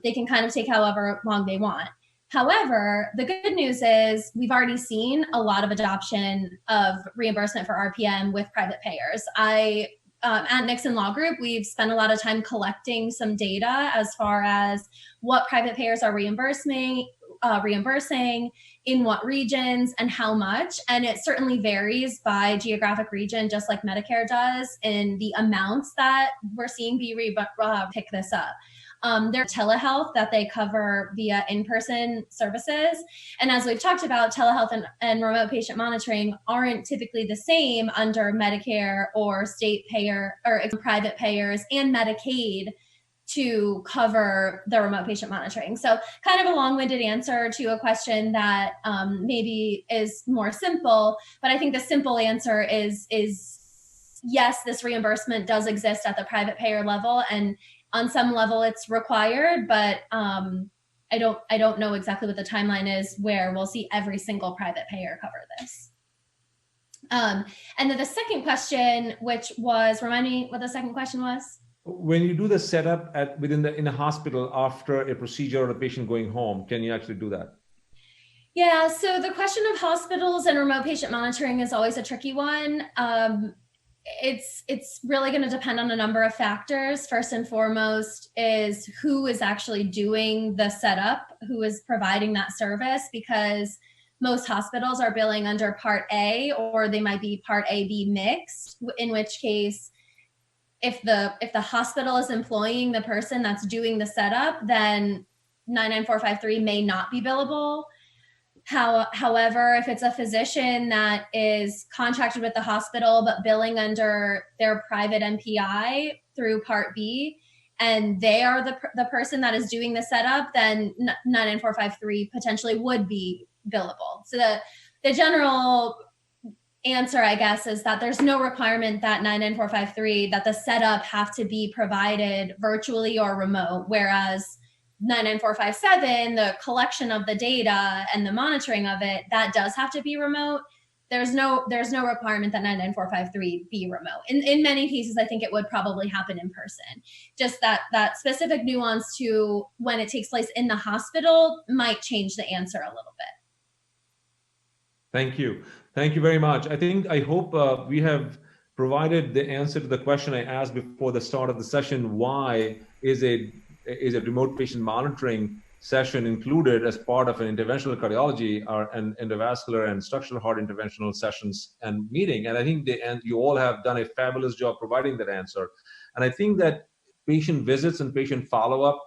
D: They can kind of take however long they want. However, the good news is we've already seen a lot of adoption of reimbursement for RPM with private payers. At Nixon Law Group, we've spent a lot of time collecting some data as far as what private payers are reimbursing, in what regions and how much. And it certainly varies by geographic region, just like Medicare does, in the amounts that we're seeing pick this up. There's telehealth that they cover via in-person services. And as we've talked about, telehealth and remote patient monitoring aren't typically the same under Medicare or state payer or private payers and Medicaid to cover the remote patient monitoring. So kind of a long-winded answer to a question that maybe is more simple, but I think the simple answer is yes, this reimbursement does exist at the private payer level, and on some level it's required, but I don't know exactly what the timeline is where we'll see every single private payer cover this. And then the second question, which was, remind me what the second question was?
A: When you do the setup in a hospital after a procedure or a patient going home, can you actually do that?
D: Yeah, so the question of hospitals and remote patient monitoring is always a tricky one. it's really going to depend on a number of factors. First and foremost is who is actually doing the setup, who is providing that service, because most hospitals are billing under Part A, or they might be Part A, B mixed, in which case if the hospital is employing the person that's doing the setup, then 99453 may not be billable. However, if it's a physician that is contracted with the hospital but billing under their private MPI through Part B, and they are the person that is doing the setup, then 99453 potentially would be billable. So the general answer, I guess, is that there's no requirement that 99453 that the setup have to be provided virtually or remote, whereas 99457, the collection of the data and the monitoring of it, that does have to be remote. There's no requirement that 99453 be remote. In many cases, I think it would probably happen in person. Just that specific nuance to when it takes place in the hospital might change the answer a little bit.
A: Thank you. Thank you very much. I hope we have provided the answer to the question I asked before the start of the session. Why is a remote patient monitoring session included as part of an interventional cardiology and endovascular and structural heart interventional sessions and meeting? And I think you all have done a fabulous job providing that answer. And I think that patient visits and patient follow-up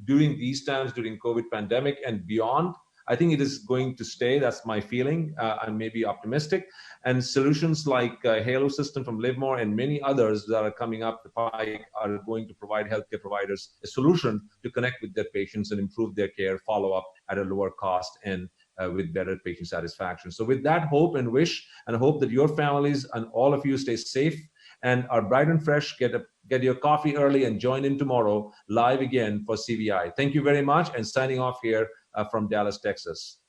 A: during these times, during COVID pandemic and beyond, I think it is going to stay. That's my feeling. I'm maybe optimistic. And solutions like Halo system from Livermore and many others that are coming up the pike are going to provide healthcare providers a solution to connect with their patients and improve their care, follow up at a lower cost and with better patient satisfaction. So with that hope and wish, and hope that your families and all of you stay safe and are bright and fresh, get your coffee early and join in tomorrow live again for CVI. Thank you very much, and signing off here from Dallas, Texas.